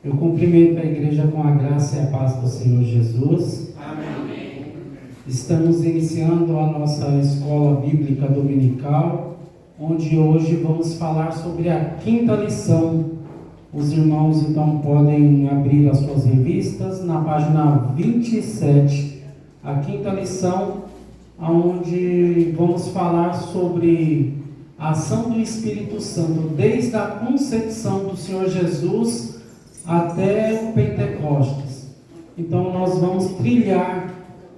Eu cumprimento a igreja com a graça e a paz do Senhor Jesus. Amém. Estamos iniciando a nossa escola bíblica dominical, onde hoje vamos falar sobre a quinta lição. Os irmãos então podem abrir as suas revistas na página 27, a quinta lição, onde vamos falar sobre a ação do Espírito Santo, desde a concepção do Senhor Jesus até o Pentecostes. Então nós vamos trilhar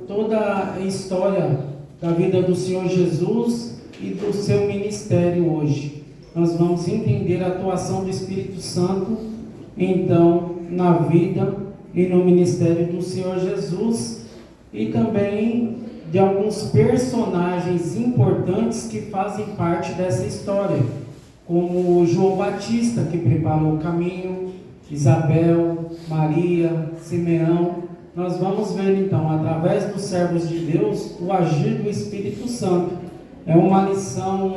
toda a história da vida do Senhor Jesus e do seu ministério hoje. Nós vamos entender a atuação do Espírito Santo, então, na vida e no ministério do Senhor Jesus, e também de alguns personagens importantes que fazem parte dessa história, como João Batista, que preparou o caminho, Isabel, Maria, Simeão. Nós vamos ver então, através dos servos de Deus, o agir do Espírito Santo. É uma lição,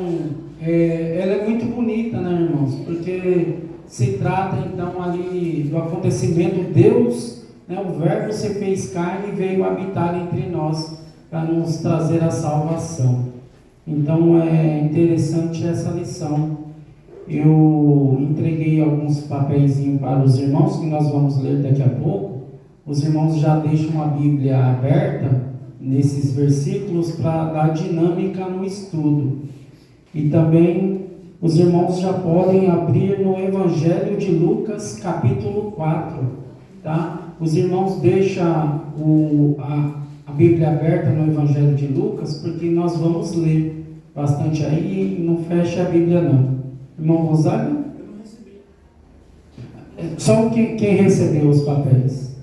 ela é muito bonita, né, irmãos? Porque se trata então ali do acontecimento, Deus, né, o Verbo se fez carne e veio habitar entre nós para nos trazer a salvação. Então é interessante essa lição. Eu entreguei alguns papeizinhos para os irmãos, que nós vamos ler daqui a pouco. Os irmãos já deixam a Bíblia aberta nesses versículos para dar dinâmica no estudo. E também os irmãos já podem abrir no Evangelho de Lucas, capítulo 4. Tá? Os irmãos deixam a Bíblia aberta no Evangelho de Lucas, porque nós vamos ler bastante aí e não fecha a Bíblia não. Irmão Gonzaga? Eu não recebi. Só quem recebeu os papéis.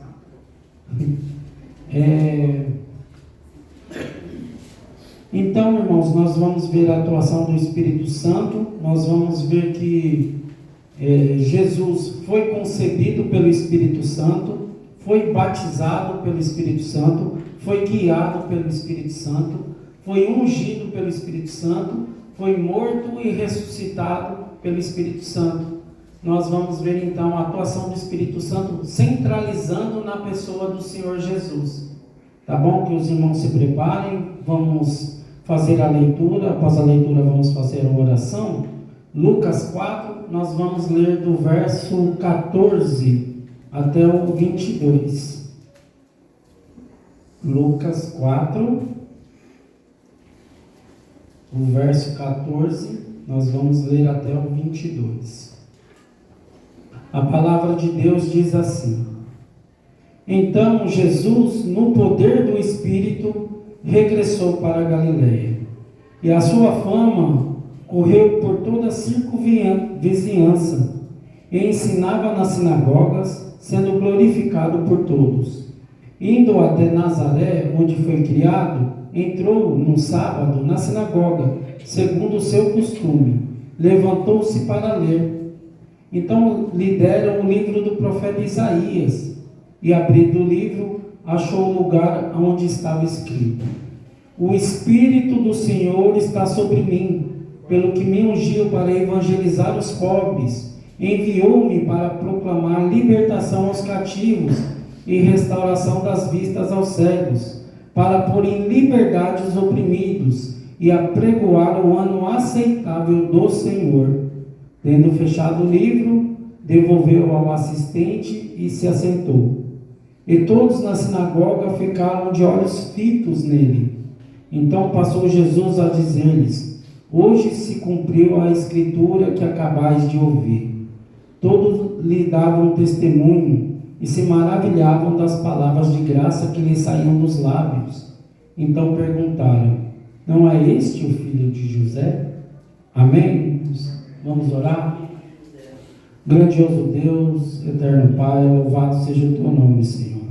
Então, irmãos, nós vamos ver a atuação do Espírito Santo. Nós vamos ver que Jesus foi concebido pelo Espírito Santo, foi batizado pelo Espírito Santo, foi guiado pelo Espírito Santo, foi ungido pelo Espírito Santo, foi morto e ressuscitado pelo Espírito Santo. Nós vamos ver então a atuação do Espírito Santo centralizando na pessoa do Senhor Jesus. Tá bom? Que os irmãos se preparem, vamos fazer a leitura, após a leitura vamos fazer a oração. Lucas 4, nós vamos ler do verso 14 até o 22. Lucas 4, o verso 14, nós vamos ler até o 22. A palavra de Deus diz assim: Então Jesus, no poder do Espírito, regressou para a Galileia, e a sua fama correu por toda a circunvizinhança, e ensinava nas sinagogas, sendo glorificado por todos. Indo até Nazaré, onde foi criado, entrou no sábado na sinagoga, segundo o seu costume, levantou-se para ler. Então lhe deram o livro do profeta Isaías, e abrindo o livro, achou o lugar onde estava escrito: O Espírito do Senhor está sobre mim, pelo que me ungiu para evangelizar os pobres, enviou-me para proclamar libertação aos cativos e restauração das vistas aos cegos, para pôr em liberdade os oprimidos e apregoar o ano aceitável do Senhor. Tendo fechado o livro, devolveu ao assistente e se assentou. E todos na sinagoga ficaram de olhos fitos nele. Então passou Jesus a dizer-lhes: Hoje se cumpriu a escritura que acabais de ouvir. Todos lhe davam testemunho e se maravilhavam das palavras de graça que lhe saíam dos lábios. Então perguntaram: Não é este o filho de José? Amém? Vamos orar? Grandioso Deus, eterno Pai, louvado seja o teu nome, Senhor.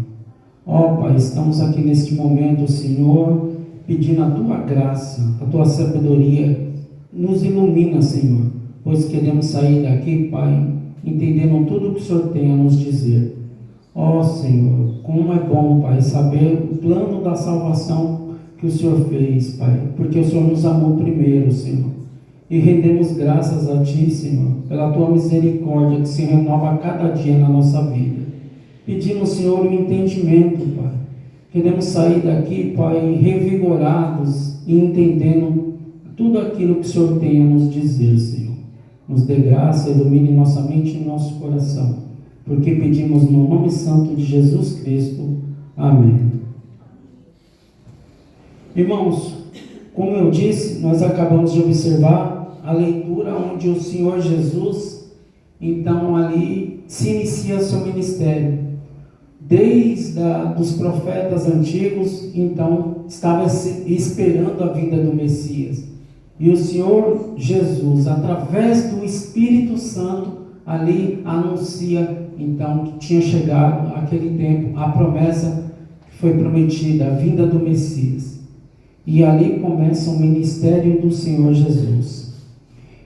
Ó Pai, estamos aqui neste momento, Senhor, pedindo a tua graça, a tua sabedoria. Nos ilumina, Senhor, pois queremos sair daqui, Pai, entendendo tudo o que o Senhor tem a nos dizer. Ó Senhor, como é bom, Pai, saber o plano da salvação que o Senhor fez, Pai, porque o Senhor nos amou primeiro, Senhor. e rendemos graças a Ti, Senhor, pela Tua misericórdia que se renova a cada dia na nossa vida. Pedimos, Senhor, o entendimento, Pai. Queremos sair daqui, Pai, revigorados e entendendo tudo aquilo que o Senhor tem a nos dizer, Senhor. Nos dê graça, ilumine nossa mente e nosso coração, porque pedimos no nome santo de Jesus Cristo. Amém. Irmãos, como eu disse, nós acabamos de observar a leitura onde o Senhor Jesus, então ali se inicia seu ministério. Desde dos profetas antigos, então, estava esperando a vinda do Messias. E o Senhor Jesus, através do Espírito Santo, ali anuncia, então, que tinha chegado aquele tempo, a promessa que foi prometida, a vinda do Messias. E ali começa o ministério do Senhor Jesus.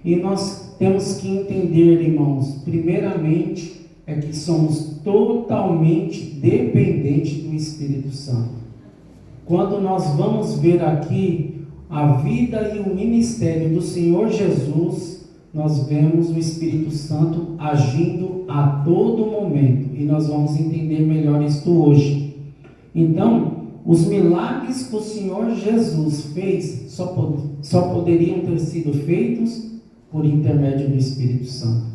E nós temos que entender, irmãos, primeiramente, é que somos totalmente dependentes do Espírito Santo. Quando nós vamos ver aqui a vida e o ministério do Senhor Jesus, nós vemos o Espírito Santo agindo a todo momento, e nós vamos entender melhor isto hoje. Então, os milagres que o Senhor Jesus fez só poderiam ter sido feitos por intermédio do Espírito Santo.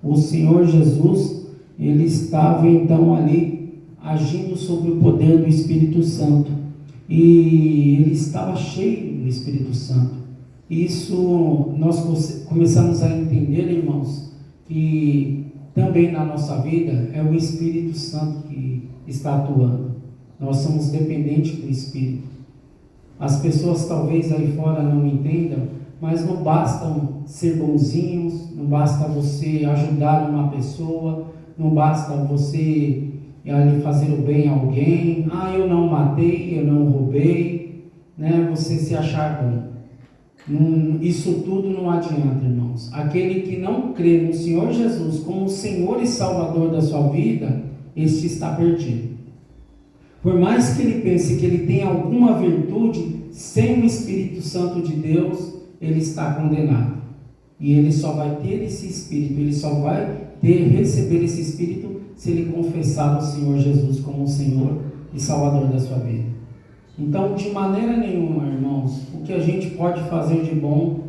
O Senhor Jesus, ele estava então ali agindo sob o poder do Espírito Santo, e ele estava cheio do Espírito Santo. Isso nós começamos a entender, irmãos, que também na nossa vida é o Espírito Santo que está atuando. Nós somos dependentes do Espírito. As pessoas talvez aí fora não entendam, mas não basta ser bonzinhos, não basta você ajudar uma pessoa, não basta você ali fazer o bem a alguém. Eu não matei, eu não roubei, né? Você se achar bom. Isso tudo não adianta, irmãos. Aquele que não crê no Senhor Jesus como o Senhor e Salvador da sua vida, este está perdido. Por mais que ele pense que ele tem alguma virtude, sem o Espírito Santo de Deus, ele está condenado. E ele só vai ter esse Espírito, ele só vai receber esse Espírito se ele confessar o Senhor Jesus como o Senhor e Salvador da sua vida. Então, de maneira nenhuma, irmãos, o que a gente pode fazer de bom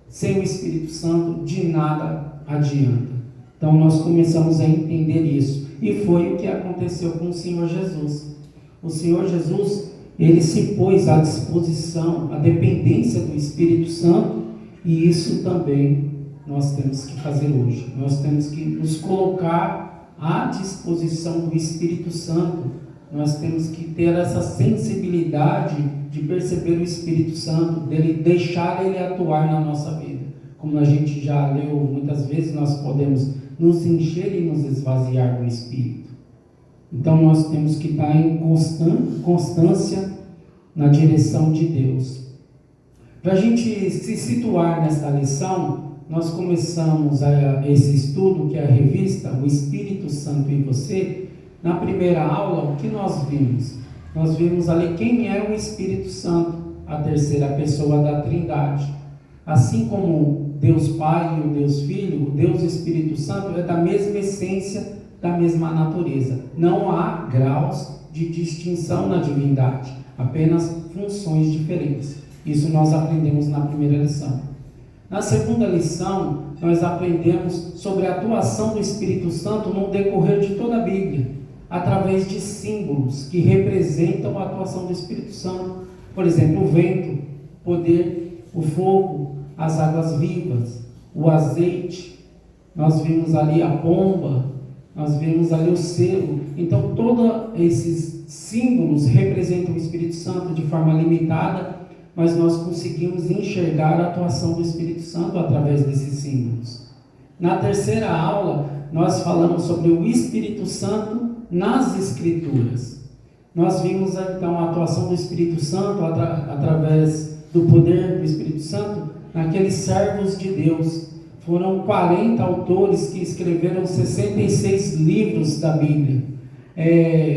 sem o Espírito Santo, de nada adianta. Então, nós começamos a entender isso, e foi o que aconteceu com o Senhor Jesus. O Senhor Jesus, ele se pôs à disposição, à dependência do Espírito Santo, e isso também nós temos que fazer hoje. Nós temos que nos colocar à disposição do Espírito Santo. Nós temos que ter essa sensibilidade de perceber o Espírito Santo, dele deixar ele atuar na nossa vida. Como a gente já leu muitas vezes, nós podemos nos encher e nos esvaziar do Espírito. Então nós temos que estar em constância na direção de Deus. Para a gente se situar nesta lição, nós começamos esse estudo, que é a revista O Espírito Santo e Você. Na primeira aula, o que nós vimos? Nós vimos ali quem é o Espírito Santo, a terceira pessoa da Trindade. Assim como Deus Pai e o Deus Filho, o Deus Espírito Santo é da mesma essência, da mesma natureza. Não há graus de distinção na divindade, apenas funções diferentes. Isso nós aprendemos na primeira lição. Na segunda lição, nós aprendemos sobre a atuação do Espírito Santo no decorrer de toda a Bíblia, através de símbolos que representam a atuação do Espírito Santo. Por exemplo, o vento, o poder, o fogo, as águas vivas, o azeite. Nós vimos ali a pomba, nós vimos ali o selo. Então, todos esses símbolos representam o Espírito Santo de forma limitada, mas nós conseguimos enxergar a atuação do Espírito Santo através desses símbolos. Na terceira aula, nós falamos sobre o Espírito Santo nas Escrituras. Nós vimos então a atuação do Espírito Santo através do poder do Espírito Santo naqueles servos de Deus. Foram 40 autores que escreveram 66 livros da Bíblia,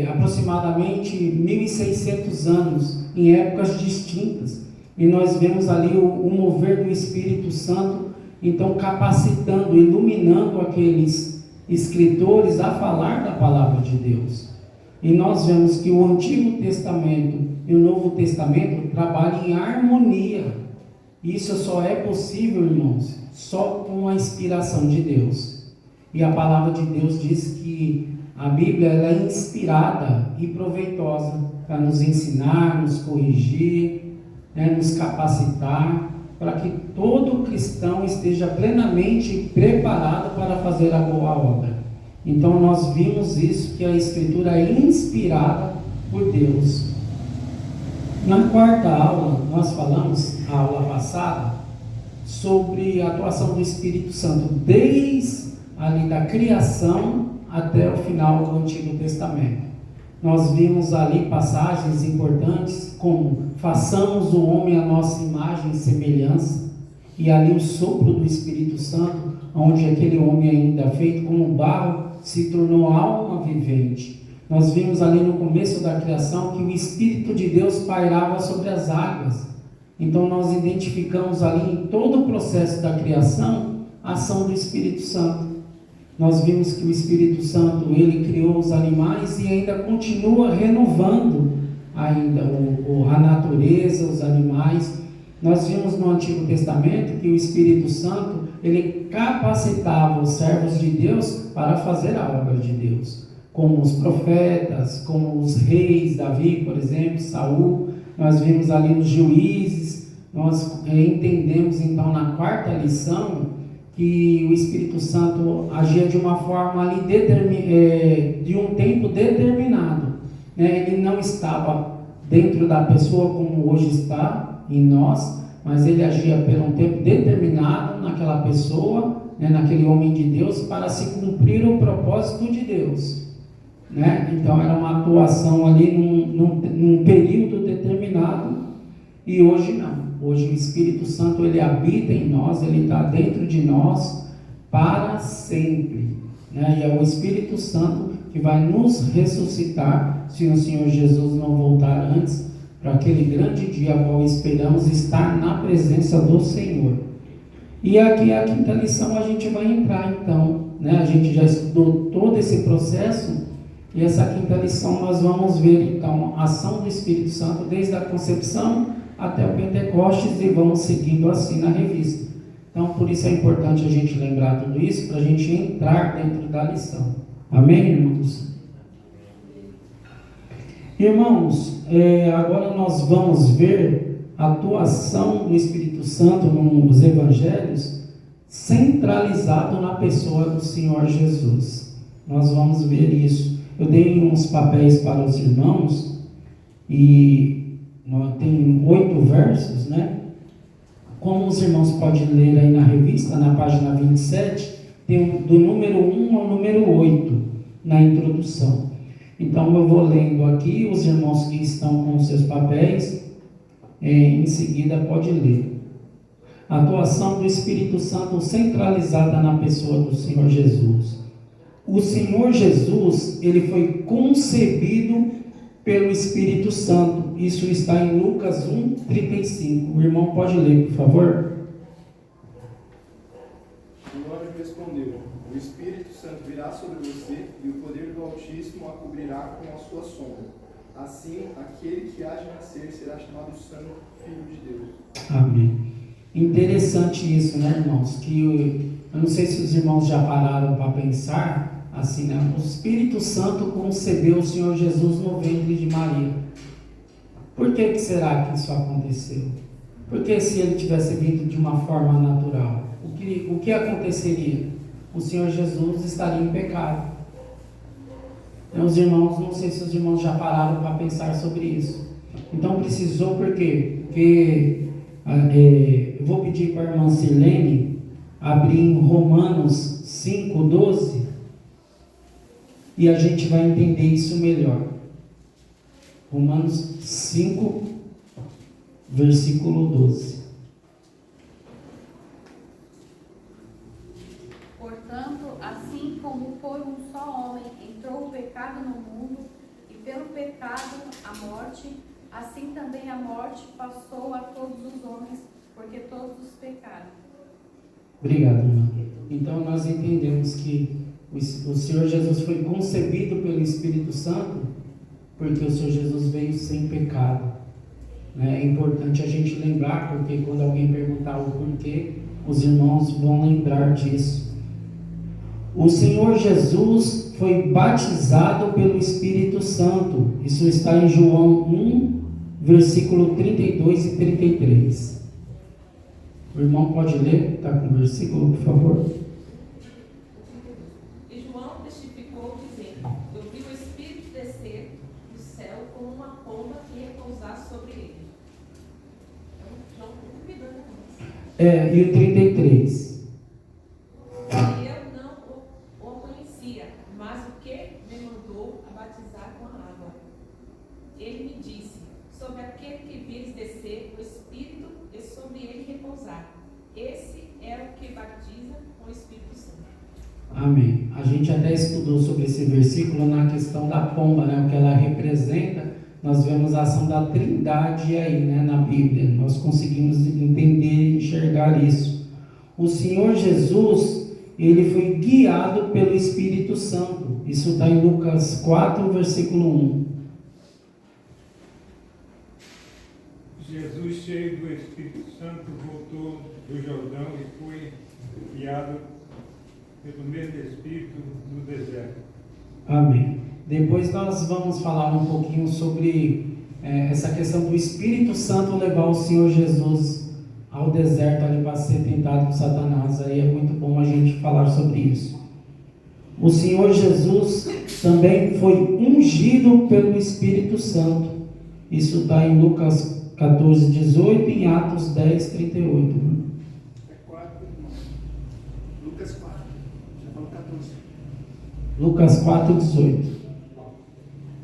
aproximadamente 1.600 anos, em épocas distintas. E nós vemos ali o mover do Espírito Santo então capacitando, iluminando aqueles escritores a falar da palavra de Deus. E nós vemos que o Antigo Testamento e o Novo Testamento trabalham em harmonia. Isso só é possível, irmãos, só com a inspiração de Deus. E a palavra de Deus diz que a Bíblia ela é inspirada e proveitosa para nos ensinar, nos corrigir, nos capacitar, para que todo cristão esteja plenamente preparado para fazer a boa obra. Então nós vimos isso, que a Escritura é inspirada por Deus. Na quarta aula, nós falamos, a aula passada, sobre a atuação do Espírito Santo, desde ali da criação até o final do Antigo Testamento. Nós vimos ali passagens importantes, como façamos o homem à nossa imagem e semelhança, e ali o sopro do Espírito Santo, onde aquele homem ainda feito como barro, se tornou alma vivente. Nós vimos ali no começo da criação que o Espírito de Deus pairava sobre as águas. Então nós identificamos ali em todo o processo da criação a ação do Espírito Santo. Nós vimos que o Espírito Santo, ele criou os animais e ainda continua renovando ainda a natureza, os animais. Nós vimos no Antigo Testamento que o Espírito Santo, ele capacitava os servos de Deus para fazer a obra de Deus, como os profetas, como os reis, Davi, por exemplo, Saul. Nós vimos ali nos Juízes. Nós entendemos então na quarta lição que o Espírito Santo agia de uma forma ali de um tempo determinado, Ele não estava dentro da pessoa como hoje está em nós, mas ele agia por um tempo determinado naquela pessoa, naquele homem de Deus, para se cumprir o propósito de Deus, Então era uma atuação ali num período determinado. E hoje não. Hoje o Espírito Santo, ele habita em nós, ele está dentro de nós para sempre. E é o Espírito Santo que vai nos ressuscitar, se o Senhor Jesus não voltar antes, para aquele grande dia ao qual esperamos estar na presença do Senhor. E aqui a quinta lição a gente vai entrar então, A gente já estudou todo esse processo, e essa quinta lição nós vamos ver então a ação do Espírito Santo desde a concepção até o Pentecostes, e vamos seguindo assim na revista. Então, por isso é importante a gente lembrar tudo isso, para a gente entrar dentro da lição. Amém, irmãos? Irmãos, agora nós vamos ver a atuação do Espírito Santo nos Evangelhos, centralizado na pessoa do Senhor Jesus. Nós vamos ver isso. Eu dei uns papéis para os irmãos, e tem 8 versos, Como os irmãos podem ler aí na revista, na página 27, tem do número 1 ao número 8, na introdução. Então eu vou lendo aqui, os irmãos que estão com os seus papéis, em seguida pode ler. A atuação do Espírito Santo centralizada na pessoa do Senhor Jesus. O Senhor Jesus, ele foi concebido pelo Espírito Santo. Isso está em Lucas 1:35. O irmão pode ler, por favor. O anjo respondeu: o Espírito Santo virá sobre você, e o poder do Altíssimo a cobrirá com a sua sombra. Assim, aquele que há de nascer será chamado Santo Filho de Deus. Amém. Interessante isso, irmãos? Que eu não sei se os irmãos já pararam para pensar assim, O Espírito Santo concebeu o Senhor Jesus no ventre de Maria. Por que será que isso aconteceu? Porque se ele tivesse vindo de uma forma natural, o que aconteceria? O Senhor Jesus estaria em pecado. Os irmãos, não sei se os irmãos já pararam para pensar sobre isso. Então precisou, por quê? Porque eu vou pedir para a irmã Sirlene abrir em Romanos 5:12, e a gente vai entender isso melhor. Romanos 5, versículo 12. Portanto, assim como por um só homem entrou o pecado no mundo, e pelo pecado a morte, assim também a morte passou a todos os homens, porque todos pecaram. Obrigado, irmão. Então nós entendemos que o Senhor Jesus foi concebido pelo Espírito Santo porque o Senhor Jesus veio sem pecado. É importante a gente lembrar, porque quando alguém perguntar o porquê, os irmãos vão lembrar disso. O Senhor Jesus foi batizado pelo Espírito Santo. Isso está em João 1, versículo 32 e 33. O irmão pode ler? Está com o versículo, por favor. E João testificou, dizendo: Eu vi o Espírito descer do céu como uma pomba e repousar sobre ele. Então, João convidando a E o 33. E eu não o conhecia, mas o que me mandou a batizar com a água. Ele me disse: Sobre aquele que vires descer o Espírito e sobre ele repousar. Esse é o que batiza com o Espírito Santo. Amém. A gente até estudou sobre esse versículo na questão da pomba, né? O que ela representa. Nós vemos a ação da Trindade aí, né? Na Bíblia. Nós conseguimos entender e enxergar isso. O Senhor Jesus, ele foi guiado pelo Espírito Santo. Isso está em Lucas 4, versículo 1. Jesus, cheio do Espírito Santo, voltou do Jordão e foi guiado pelo mesmo Espírito no deserto. Amém. Depois nós vamos falar um pouquinho sobre essa questão do Espírito Santo levar o Senhor Jesus ao deserto ali para ser tentado por Satanás. Aí é muito bom a gente falar sobre isso. O Senhor Jesus também foi ungido pelo Espírito Santo. Isso está em Lucas 14, 18 e em Atos 10, 38. É 4, irmão. Lucas 4. Já falou 14. Lucas 4, 18.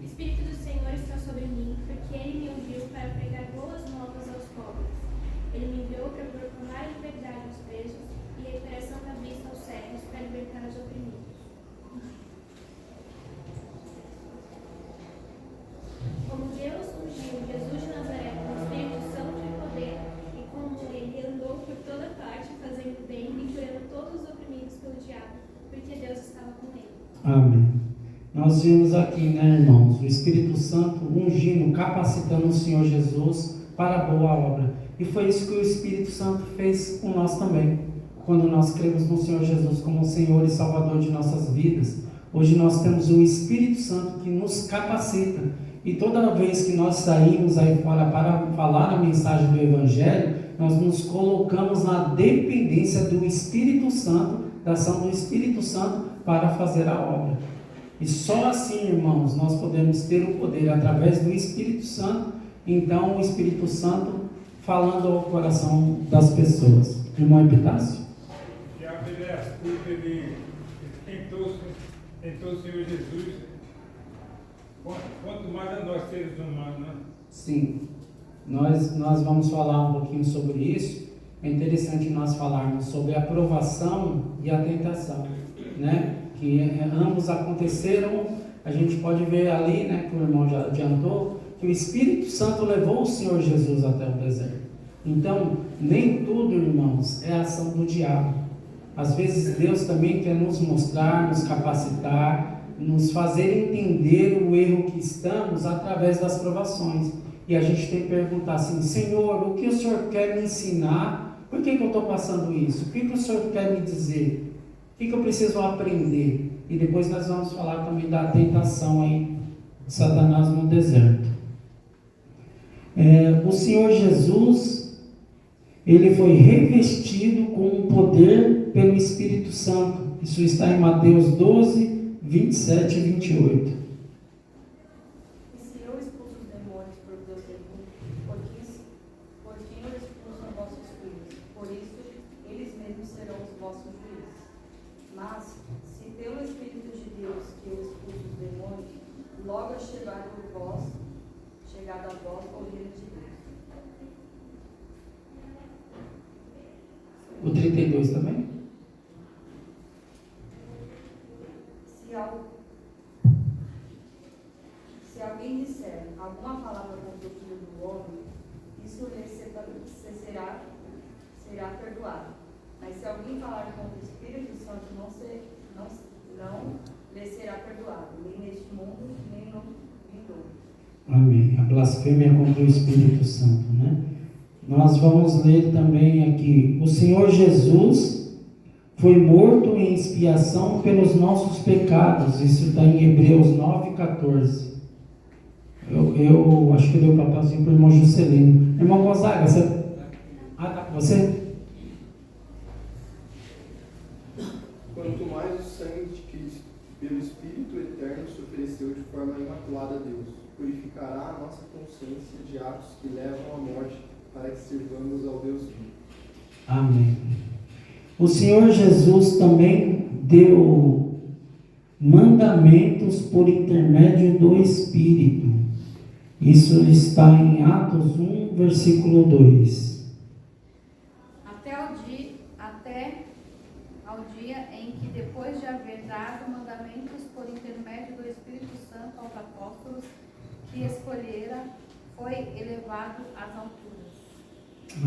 O Espírito do Senhor está sobre mim, porque Ele me ungiu para pregar boas novas aos pobres. Ele me enviou para proclamar a liberdade aos presos e recuperação da vista aos cegos, para libertar os oprimidos. Como Deus ungiu Jesus de Nazaré com o Espírito Santo e poder, e como Ele andou por toda parte, fazendo bem e curando todos os oprimidos pelo diabo, porque Deus estava com Ele. Amém. Nós vimos aqui, né, irmãos, o Espírito Santo ungindo, capacitando o Senhor Jesus para a boa obra. E foi isso que o Espírito Santo fez com nós também. Quando nós cremos no Senhor Jesus como Senhor e Salvador de nossas vidas, hoje nós temos o Espírito Santo que nos capacita. E toda vez que nós saímos aí fora para falar a mensagem do Evangelho, nós nos colocamos na dependência do Espírito Santo, da ação do Espírito Santo para fazer a obra. E só assim, irmãos, nós podemos ter o poder através do Espírito Santo. Então, o Espírito Santo falando ao coração das pessoas. Irmão Epitácio? Já ele é astuto, ele tentou o Senhor Jesus, quanto mais a nós seres humanos, né? Sim, nós vamos falar um pouquinho sobre isso. É interessante nós falarmos sobre a provação e a tentação, né? Que ambos aconteceram. A gente pode ver ali, né, que o irmão já adiantou, que o Espírito Santo levou o Senhor Jesus até o deserto. Então, nem tudo, irmãos, é ação do diabo. Às vezes Deus também quer nos mostrar, nos capacitar, nos fazer entender o erro que estamos através das provações. E a gente tem que perguntar assim: Senhor, o que o Senhor quer me ensinar? Por que eu estou passando isso? O que o Senhor quer me dizer? O que eu preciso aprender? E depois nós vamos falar também da tentação aí de Satanás no deserto. O Senhor Jesus, ele foi revestido com o poder pelo Espírito Santo. Isso está em Mateus 12, 27 e 28. E se eu expulso os demônios por Deus, por quem eu expulso vossos filhos? Por isso, eles mesmos serão os vossos juízes. Mas, se pelo Espírito de Deus que eu expulso os demônios, logo é chegado a vós o reino de Deus. O 32 também? Se alguém disser alguma palavra contra o Filho do Homem, isso lhe será perdoado. Mas se alguém falar contra o Espírito Santo, não lhe será perdoado, nem neste mundo, nem no vindouro. Amém. A blasfêmia contra o Espírito Santo, né? Nós vamos ler também aqui: o Senhor Jesus foi morto em expiação pelos nossos pecados. Isso está em Hebreus 9,14. Eu acho que deu o papelzinho para o irmão Juscelino. Irmão Gonzaga, você... Ah, tá com você? Quanto mais o sangue de Cristo, pelo Espírito Eterno, se ofereceu de forma imaculada a Deus, purificará a nossa consciência de atos que levam à morte, para que sirvamos ao Deus vivo. Amém. O Senhor Jesus também deu mandamentos por intermédio do Espírito. Isso está em Atos 1, versículo 2. Até ao dia em que, depois de haver dado mandamentos por intermédio do Espírito Santo aos apóstolos que escolhera, foi elevado às alturas.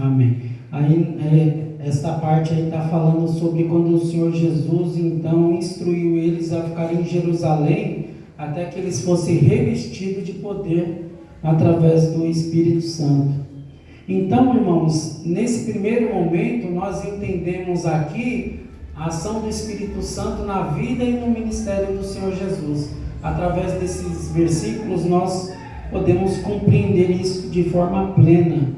Amém. Aí, essa parte aí está falando sobre quando o Senhor Jesus, então, instruiu eles a ficarem em Jerusalém, até que eles fossem revestidos de poder através do Espírito Santo. Então, irmãos, nesse primeiro momento, nós entendemos aqui a ação do Espírito Santo na vida e no ministério do Senhor Jesus. Através desses versículos, nós podemos compreender isso de forma plena.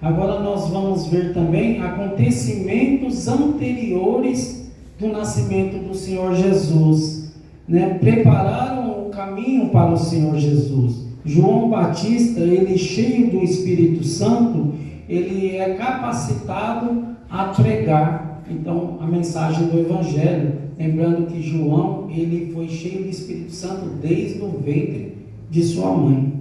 Agora nós vamos ver também acontecimentos anteriores do nascimento do Senhor Jesus, né? Prepararam o caminho para o Senhor Jesus. João Batista, ele cheio do Espírito Santo, ele é capacitado a pregar, então, a mensagem do Evangelho. Lembrando que João, ele foi cheio do Espírito Santo desde o ventre de sua mãe.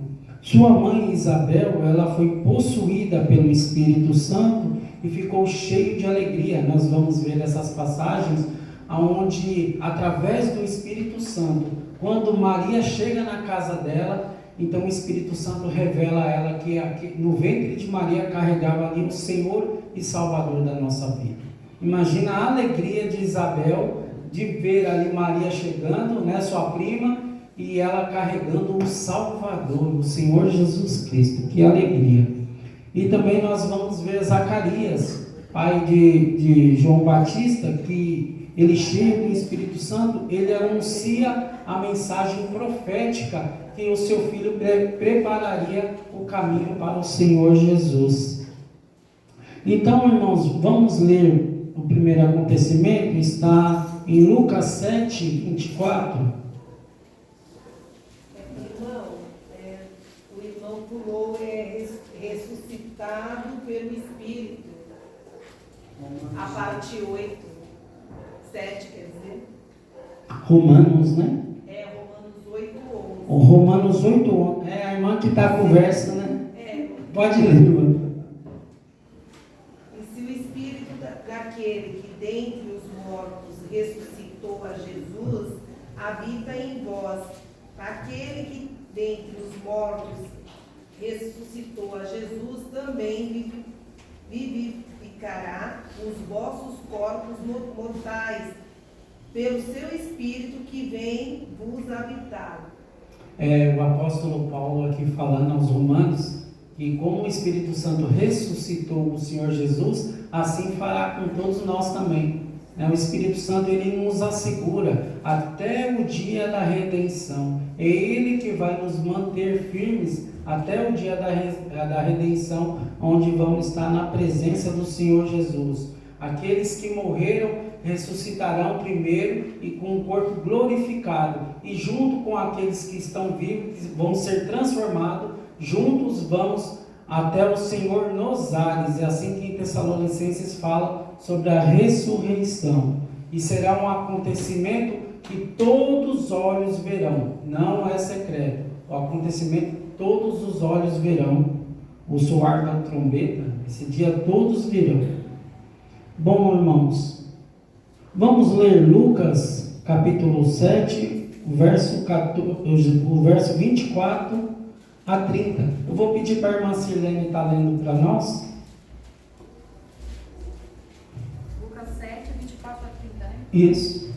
Sua mãe Isabel, ela foi possuída pelo Espírito Santo e ficou cheia de alegria. Nós vamos ver essas passagens onde, através do Espírito Santo, quando Maria chega na casa dela, então o Espírito Santo revela a ela que no ventre de Maria carregava ali o Senhor e Salvador da nossa vida. Imagina a alegria de Isabel de ver ali Maria chegando, né, sua prima, e ela carregando o Salvador, o Senhor Jesus Cristo. Que alegria! E também nós vamos ver Zacarias, pai de João Batista, que ele, cheio do Espírito Santo, ele anuncia a mensagem profética que o seu filho prepararia o caminho para o Senhor Jesus. Então, irmãos, vamos ler o primeiro acontecimento. Está em Lucas 7, 24. O irmão pulou, ressuscitado pelo Espírito. A parte 8, 7, quer dizer? Romanos, né? Romanos 8, 11. O Romanos 8, 11. É a irmã que está com o verso, né? Pode ler, irmã. E se o Espírito daquele que dentre os mortos ressuscitou a Jesus, habita em vós. Aquele que dentre os mortos ressuscitou a Jesus, também vivificará os vossos corpos mortais, pelo seu Espírito que vem vos habitar. O apóstolo Paulo aqui falando aos romanos que como o Espírito Santo ressuscitou o Senhor Jesus, assim fará com todos nós também. O Espírito Santo, ele nos assegura até o dia da redenção. É Ele que vai nos manter firmes até o dia da redenção, onde vamos estar na presença do Senhor Jesus. Aqueles que morreram ressuscitarão primeiro e com o corpo glorificado, e junto com aqueles que estão vivos vão ser transformados, juntos vamos até o Senhor nos ares. É assim que em Tessalonicenses fala sobre a ressurreição, e será um acontecimento que todos os olhos verão, não é secreto. O acontecimento que todos os olhos verão, o soar da trombeta, esse dia todos verão. Bom, irmãos, vamos ler Lucas capítulo 7, o verso 24 a 30. Eu vou pedir para a irmã Sirlene estar lendo para nós. Lucas 7, Isso.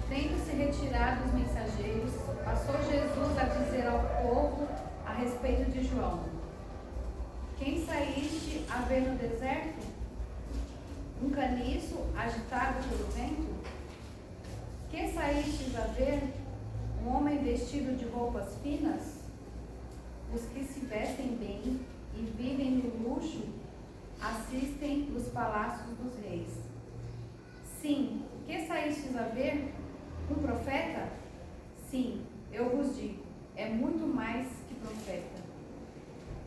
Tendo-se retirado os mensageiros, passou Jesus a dizer ao povo a respeito de João: Quem saíste a ver no deserto? Um caniço agitado pelo vento? Que saístes a ver? Um homem vestido de roupas finas? Os que se vestem bem e vivem no luxo assistem nos palácios dos reis. Sim, que saístes a ver? Um profeta? Sim, eu vos digo, é muito mais que profeta.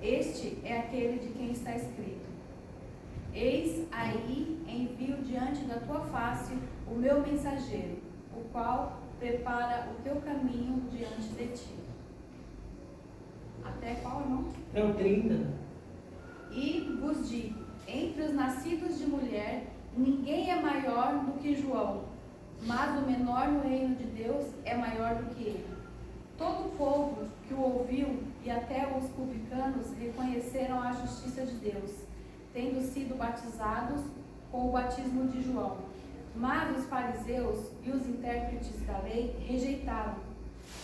Este é aquele de quem está escrito: Eis aí envio diante da tua face o meu mensageiro, o qual prepara o teu caminho diante de ti. Até qual, irmão? É o 30. E vos digo, entre os nascidos de mulher, ninguém é maior do que João, mas o menor no reino de Deus é maior do que ele. Todo o povo que o ouviu e até os publicanos reconheceram a justiça de Deus, tendo sido batizados com o batismo de João. Mas os fariseus e os intérpretes da lei rejeitaram,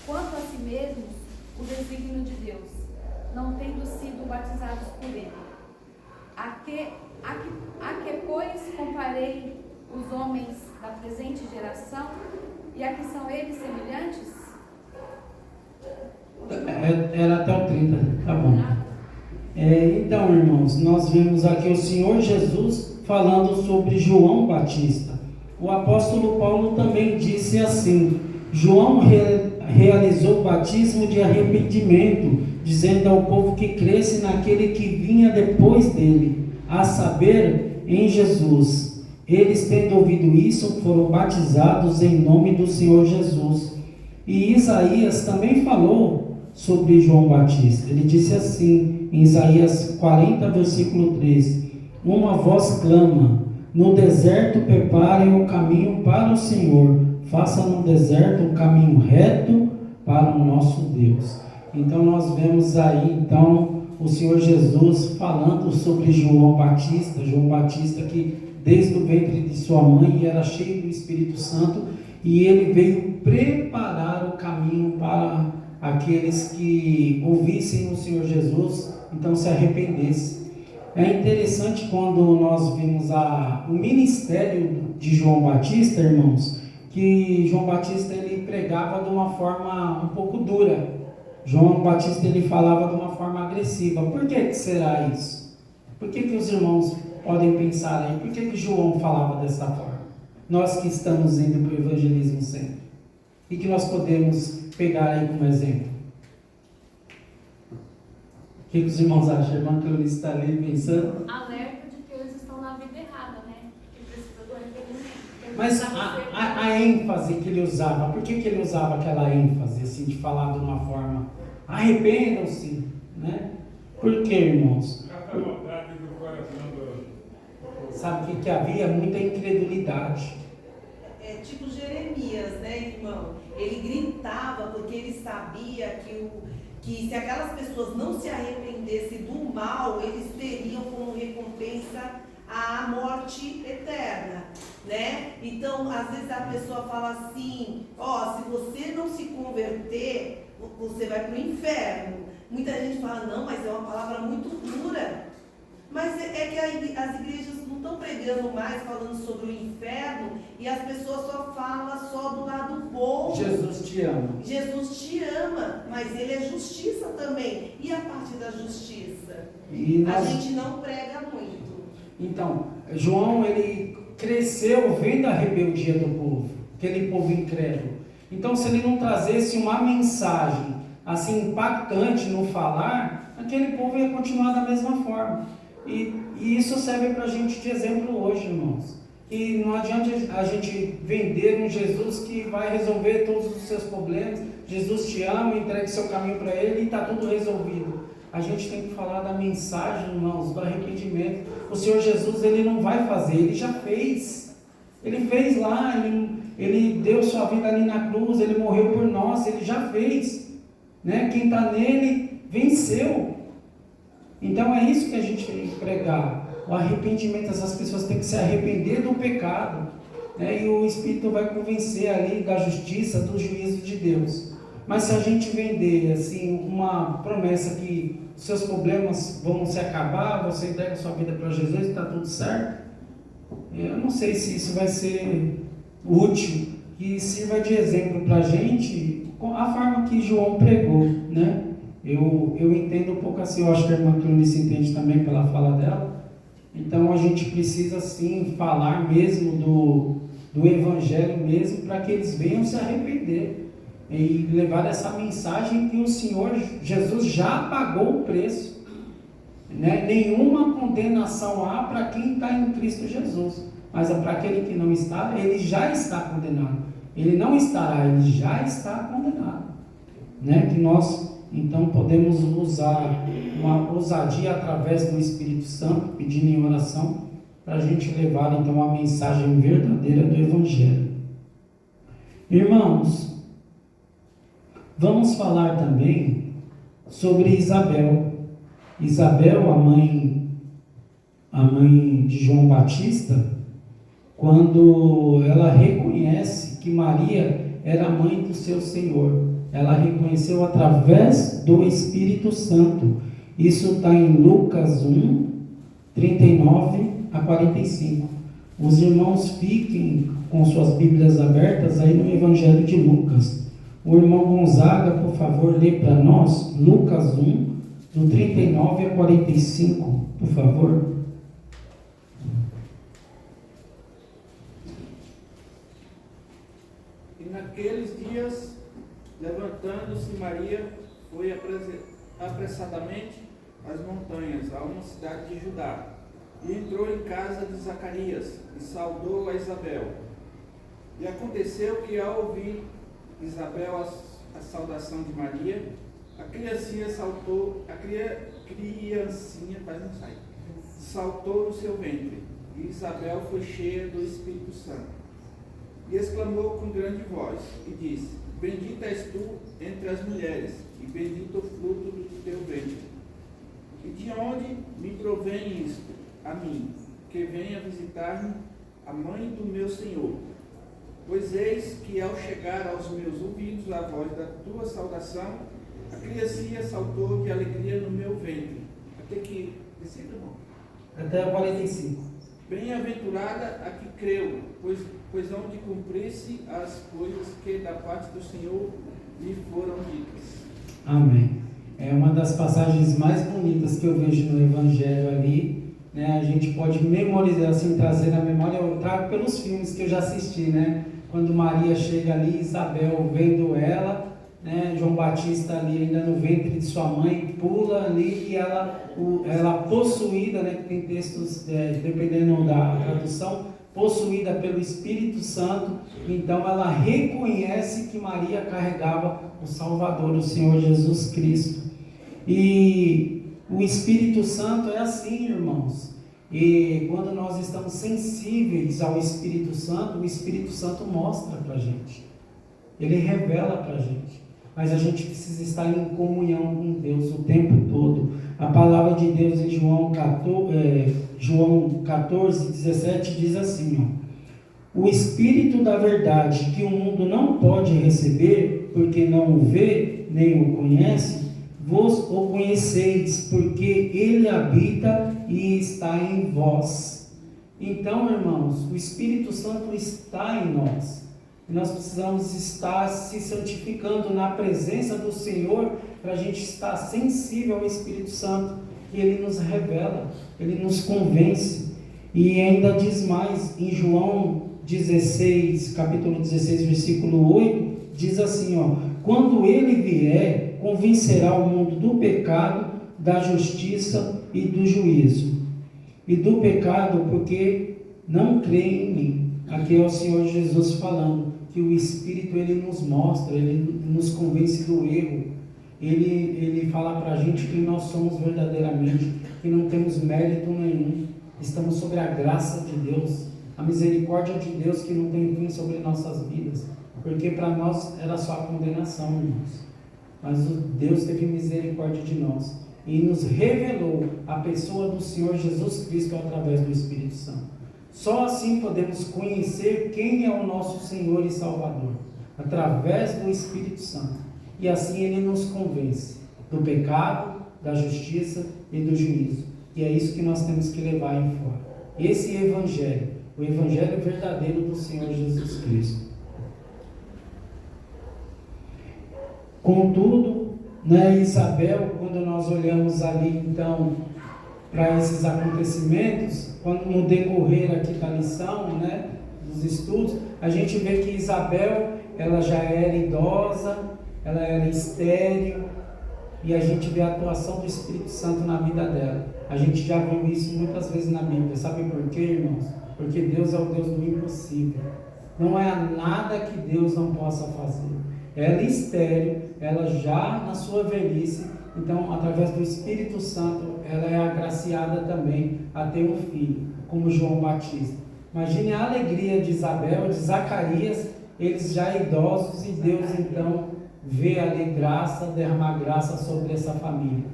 quanto a si mesmos, o desígnio de Deus, não tendo sido batizados por ele. A que, pois, comparei os homens da presente geração, e a que são eles semelhantes? Era até o 30, tá bom. Então, irmãos, nós vimos aqui o Senhor Jesus falando sobre João Batista. O apóstolo Paulo também disse assim: João realizou o batismo de arrependimento, dizendo ao povo que cresce naquele que vinha depois dele, a saber, em Jesus. Eles, tendo ouvido isso, foram batizados em nome do Senhor Jesus. E Isaías também falou sobre João Batista. Ele disse assim, em Isaías 40, versículo 3: Uma voz clama, no deserto preparem o caminho para o Senhor, faça no deserto um caminho reto para o nosso Deus. Então nós vemos aí o Senhor Jesus falando sobre João Batista que desde o ventre de sua mãe era cheio do Espírito Santo, e ele veio preparar o caminho para aqueles que ouvissem o Senhor Jesus, então se arrependessem. É interessante quando nós vimos o ministério de João Batista, irmãos, que João Batista ele pregava de uma forma um pouco dura. João Batista ele falava de uma forma agressiva. Por que será isso? Por que os irmãos podem pensar aí? Por que João falava dessa forma? Nós que estamos indo para o evangelismo sempre. E que nós podemos pegar aí como exemplo. O que os irmãos acham? A irmã Cleonice está ali pensando. Alerta de que eles estão na vida errada, né? Que precisa do arrependimento. Mas a ênfase que ele usava, por que ele usava aquela ênfase, assim, de falar de uma forma, arrependam-se, né? Por que, irmãos? Essa vontade do coração do... Sabe que havia muita incredulidade. É tipo Jeremias, né, irmão? Ele gritava porque ele sabia que se aquelas pessoas não se arrependessem do mal, eles teriam como recompensa a morte eterna, né? Então, às vezes a pessoa fala assim, se você não se converter, você vai para o inferno. Muita gente fala, não, mas é uma palavra muito dura. Mas é que as igrejas não estão pregando mais, falando sobre o inferno, e as pessoas só falam só do lado bom. Jesus te ama. Jesus te ama, mas ele é justiça também. E a parte da justiça? A gente não prega muito. Então, João, ele cresceu vendo a rebeldia do povo, aquele povo incrédulo. Então, se ele não trazesse uma mensagem assim impactante no falar, aquele povo ia continuar da mesma forma. E isso serve para a gente de exemplo hoje, irmãos. E não adianta a gente vender um Jesus que vai resolver todos os seus problemas. Jesus te ama, entregue seu caminho para ele e está tudo resolvido. A gente tem que falar da mensagem, irmãos, do arrependimento. O Senhor Jesus, ele não vai fazer, ele já fez. Ele fez lá, ele deu sua vida ali na cruz, ele morreu por nós, ele já fez. Né? Quem está nele, venceu. Então é isso que a gente tem que pregar. O arrependimento, essas pessoas têm que se arrepender do pecado, né? E o Espírito vai convencer ali da justiça, do juízo de Deus. Mas se a gente vender assim uma promessa que seus problemas vão se acabar, você entrega sua vida para Jesus e está tudo certo, eu não sei se isso vai ser útil, que sirva de exemplo para a gente, a forma que João pregou, né? Eu entendo um pouco assim, eu acho que a irmã Clonice entende também pela fala dela. Então a gente precisa sim falar mesmo do Evangelho mesmo, para que eles venham se arrepender e levar essa mensagem que o Senhor Jesus já pagou o preço, né? Nenhuma condenação há para quem está em Cristo Jesus, mas para aquele que não está, ele já está condenado. Ele não estará, ele já está condenado, né? Que nós então podemos usar uma ousadia através do Espírito Santo, pedindo em oração, para a gente levar então a mensagem verdadeira do Evangelho. Irmãos, vamos falar também sobre Isabel. Isabel, a mãe de João Batista, quando ela reconhece que Maria era a mãe do seu Senhor, ela reconheceu através do Espírito Santo. Isso está em Lucas 1, 39 a 45. Os irmãos fiquem com suas Bíblias abertas aí no Evangelho de Lucas. O irmão Gonzaga, por favor, lê para nós Lucas 1, do 39 a 45, por favor. E naqueles dias, levantando-se Maria, foi apressadamente às montanhas, a uma cidade de Judá, e entrou em casa de Zacarias, e saudou a Isabel. E aconteceu que, ao ouvir Isabel a saudação de Maria, a criancinha saltou no seu ventre, e Isabel foi cheia do Espírito Santo. E exclamou com grande voz, e disse: Bendita és tu entre as mulheres, e bendito o fruto do teu ventre. E de onde me provém isto a mim, que venha visitar-me a mãe do meu Senhor? Pois eis que, ao chegar aos meus ouvidos a voz da tua saudação, a criancinha saltou de alegria no meu ventre. Até que... Até 45. Bem-aventurada a que creu, pois hão de cumprir-se as coisas que da parte do Senhor lhe foram ditas. Amém. É uma das passagens mais bonitas que eu vejo no Evangelho ali, né? A gente pode memorizar, assim, trazer na memória. Eu trago pelos filmes que eu já assisti, né? Quando Maria chega ali, Isabel vendo ela, né? João Batista ali ainda no ventre de sua mãe, pula ali e ela possuída, né? Que tem textos, dependendo da tradução, possuída pelo Espírito Santo. Então ela reconhece que Maria carregava o Salvador, o Senhor Jesus Cristo. E o Espírito Santo é assim, irmãos. E quando nós estamos sensíveis ao Espírito Santo, o Espírito Santo mostra para a gente, ele revela para a gente. Mas a gente precisa estar em comunhão com Deus o tempo todo. A palavra de Deus em João 14, 17 diz assim, ó: O Espírito da verdade, que o mundo não pode receber, porque não o vê, nem o conhece, vos o conheceis, porque ele habita e está em vós. Então, irmãos, o Espírito Santo está em nós. E nós precisamos estar se santificando na presença do Senhor, para a gente estar sensível ao Espírito Santo, que ele nos revela, ele nos convence. E ainda diz mais, em João 16, capítulo 16, versículo 8, diz assim, ó: Quando ele vier, convencerá o mundo do pecado, da justiça e do juízo. E do pecado, porque não creem em mim. Aqui é o Senhor Jesus falando que o Espírito, ele nos mostra, ele nos convence do erro. Ele fala para a gente que nós somos verdadeiramente, que não temos mérito nenhum, estamos sobre a graça de Deus, a misericórdia de Deus que não tem fim sobre nossas vidas, porque para nós era só a condenação, irmãos, mas Deus teve misericórdia de nós. e nos revelou a pessoa do Senhor Jesus Cristo através do Espírito Santo. Só assim podemos conhecer quem é o nosso Senhor e Salvador, através do Espírito Santo. E assim Ele nos convence do pecado, da justiça e do juízo. E é isso que nós temos que levar em fora. Esse Evangelho, o Evangelho verdadeiro do Senhor Jesus Cristo. Contudo, Isabel, quando nós olhamos ali então para esses acontecimentos, quando no decorrer aqui da lição, dos estudos, a gente vê que Isabel, ela já era idosa, ela era estéril, e a gente vê a atuação do Espírito Santo na vida dela. A gente já viu isso muitas vezes na Bíblia. Sabe por quê, irmãos? Porque Deus é o Deus do impossível. Não é nada que Deus não possa fazer. Ela estéril, ela já na sua velhice, então através do Espírito Santo, ela é agraciada também a ter um filho, como João Batista. Imagine a alegria de Isabel, de Zacarias, eles já idosos, e Deus então vê ali graça, derramar graça sobre essa família.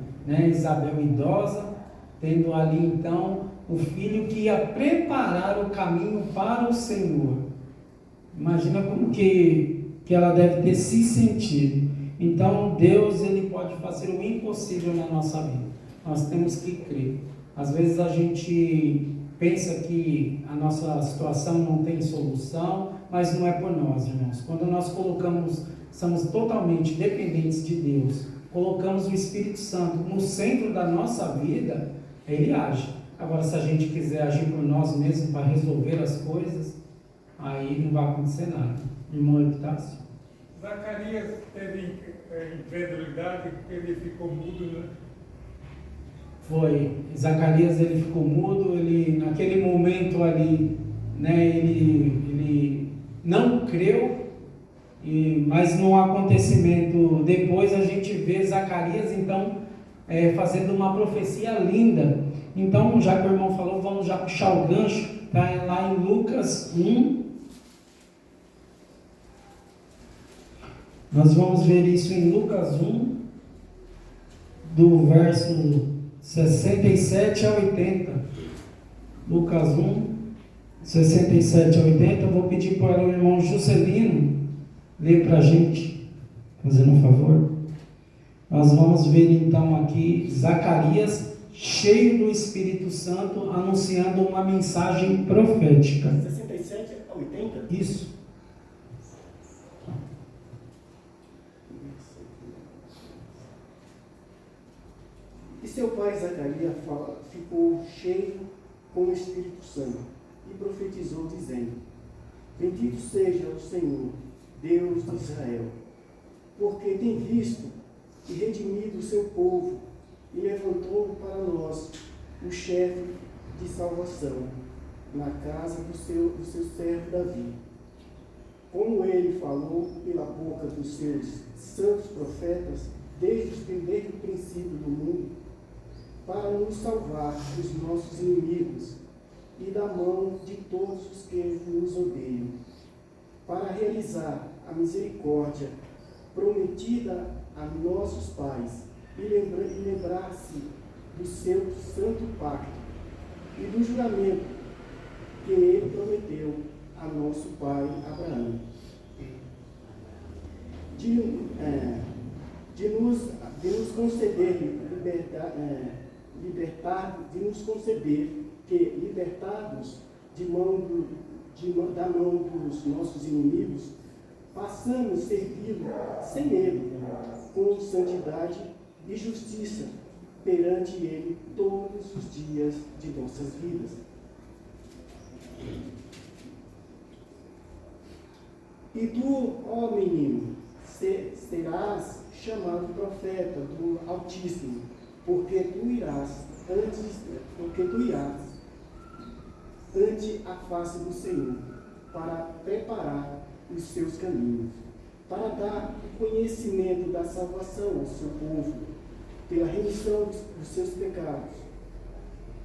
Isabel idosa, tendo ali então o filho que ia preparar o caminho para o Senhor. Imagina como que ela deve ter se sentido. Então Deus, Ele pode fazer o impossível na nossa vida. Nós temos que crer. Às vezes a gente pensa que a nossa situação não tem solução, mas não é por nós, irmãos. Quando nós somos totalmente dependentes de Deus, colocamos o Espírito Santo no centro da nossa vida, Ele age. Agora, se a gente quiser agir por nós mesmos para resolver as coisas, aí não vai acontecer nada. Irmão Epitácio. Zacarias teve incredulidade porque ele ficou mudo, Foi. Zacarias, ele ficou mudo, ele naquele momento ali, ele não creu, mas no acontecimento depois a gente vê Zacarias então fazendo uma profecia linda. Então, já que o irmão falou, vamos já puxar o gancho, está lá em Lucas 1. Nós vamos ver isso em Lucas 1, do verso 67 a 80. Lucas 1, 67 a 80. Eu vou pedir para o irmão Juscelino ler para a gente, fazendo um favor. Nós vamos ver então aqui Zacarias, cheio do Espírito Santo, anunciando uma mensagem profética. 67 a 80? Isso. E seu pai Zacarias ficou cheio com o Espírito Santo e profetizou, dizendo: Bendito seja o Senhor, Deus de Israel, porque tem visto e redimido o seu povo e levantou para nós o chefe de salvação na casa do seu servo Davi. Como ele falou pela boca dos seus santos profetas desde o princípio do mundo, para nos salvar dos nossos inimigos e da mão de todos os que nos odeiam, para realizar a misericórdia prometida a nossos pais e lembrar-se do seu santo pacto e do juramento que ele prometeu a nosso pai Abraão, de nos conceder libertados da mão dos nossos inimigos, passamos a servi-lo sem medo, com santidade e justiça perante ele todos os dias de nossas vidas. E tu, ó menino, serás chamado profeta do Altíssimo, porque tu irás ante a face do Senhor, para preparar os seus caminhos, para dar o conhecimento da salvação ao seu povo, pela remissão dos seus pecados,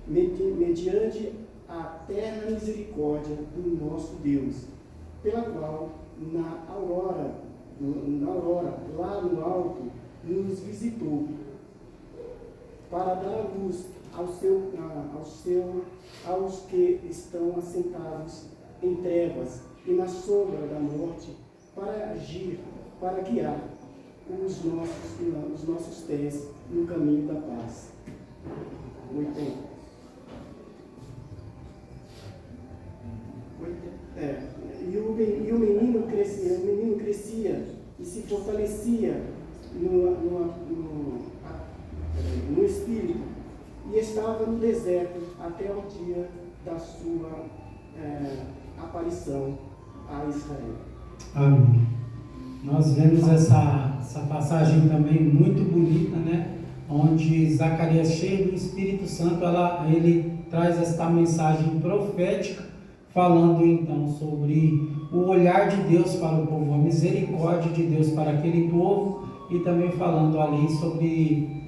mediante a eterna misericórdia do nosso Deus, pela qual na aurora, lá no alto, nos visitou, para dar luz aos que estão assentados em trevas e na sombra da morte, para agir, para guiar os nossos pés no caminho da paz. 80. E o menino crescia e se fortalecia no espírito, e estava no deserto até o dia da sua aparição a Israel. Amém. Nós vemos essa passagem também muito bonita, né? Onde Zacarias, cheio do Espírito Santo, ele traz esta mensagem profética, falando então sobre o olhar de Deus para o povo, a misericórdia de Deus para aquele povo, e também falando ali sobre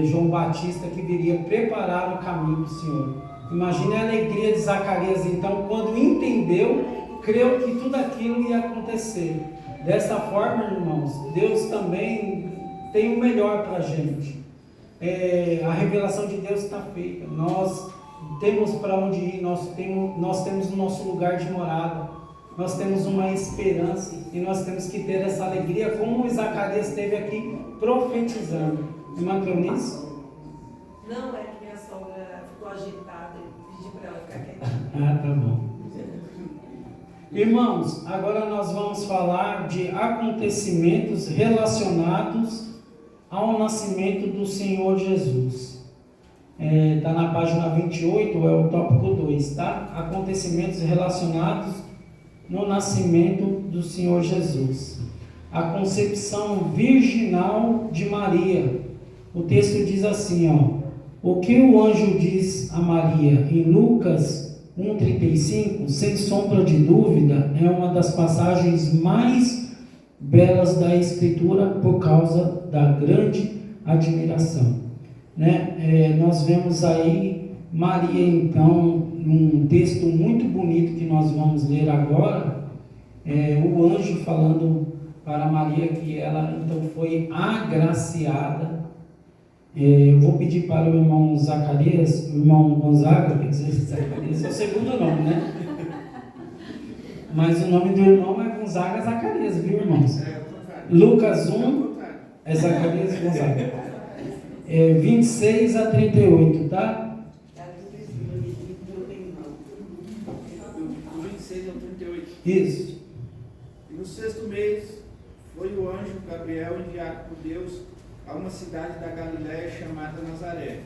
João Batista, que viria preparar o caminho do Senhor. Imagine a alegria de Zacarias então, quando entendeu, creu que tudo aquilo ia acontecer. Dessa forma, irmãos, Deus também tem o melhor para a gente. A revelação de Deus está feita. Nós temos para onde ir, nós temos o nosso lugar de morada, nós temos uma esperança, e nós temos que ter essa alegria, como Zacarias esteve aqui profetizando. Irmã Cleonice? Não, é que minha sogra ficou agitada e pedi para ela ficar quietinha. Ah, tá bom. Irmãos, agora nós vamos falar de acontecimentos relacionados ao nascimento do Senhor Jesus. Está na página 28, é o tópico 2, tá? Acontecimentos relacionados no nascimento do Senhor Jesus. A concepção virginal de Maria. O texto diz assim, o que o anjo diz a Maria em Lucas 1,35, sem sombra de dúvida, é uma das passagens mais belas da Escritura por causa da grande admiração. Nós vemos aí Maria, então, num texto muito bonito que nós vamos ler agora, o anjo falando para Maria que ela então foi agraciada. Eu vou pedir para o irmão Zacarias, o irmão Gonzaga, quer dizer, Zacarias é o segundo nome, né? Mas o nome do irmão é Gonzaga Zacarias, viu, irmãos? Lucas 1 é Zacarias Gonzaga. 26 a 38, tá? Do 26 ao 38. Isso. E no 6º mês foi o anjo Gabriel enviado por Deus a uma cidade da Galiléia chamada Nazaré,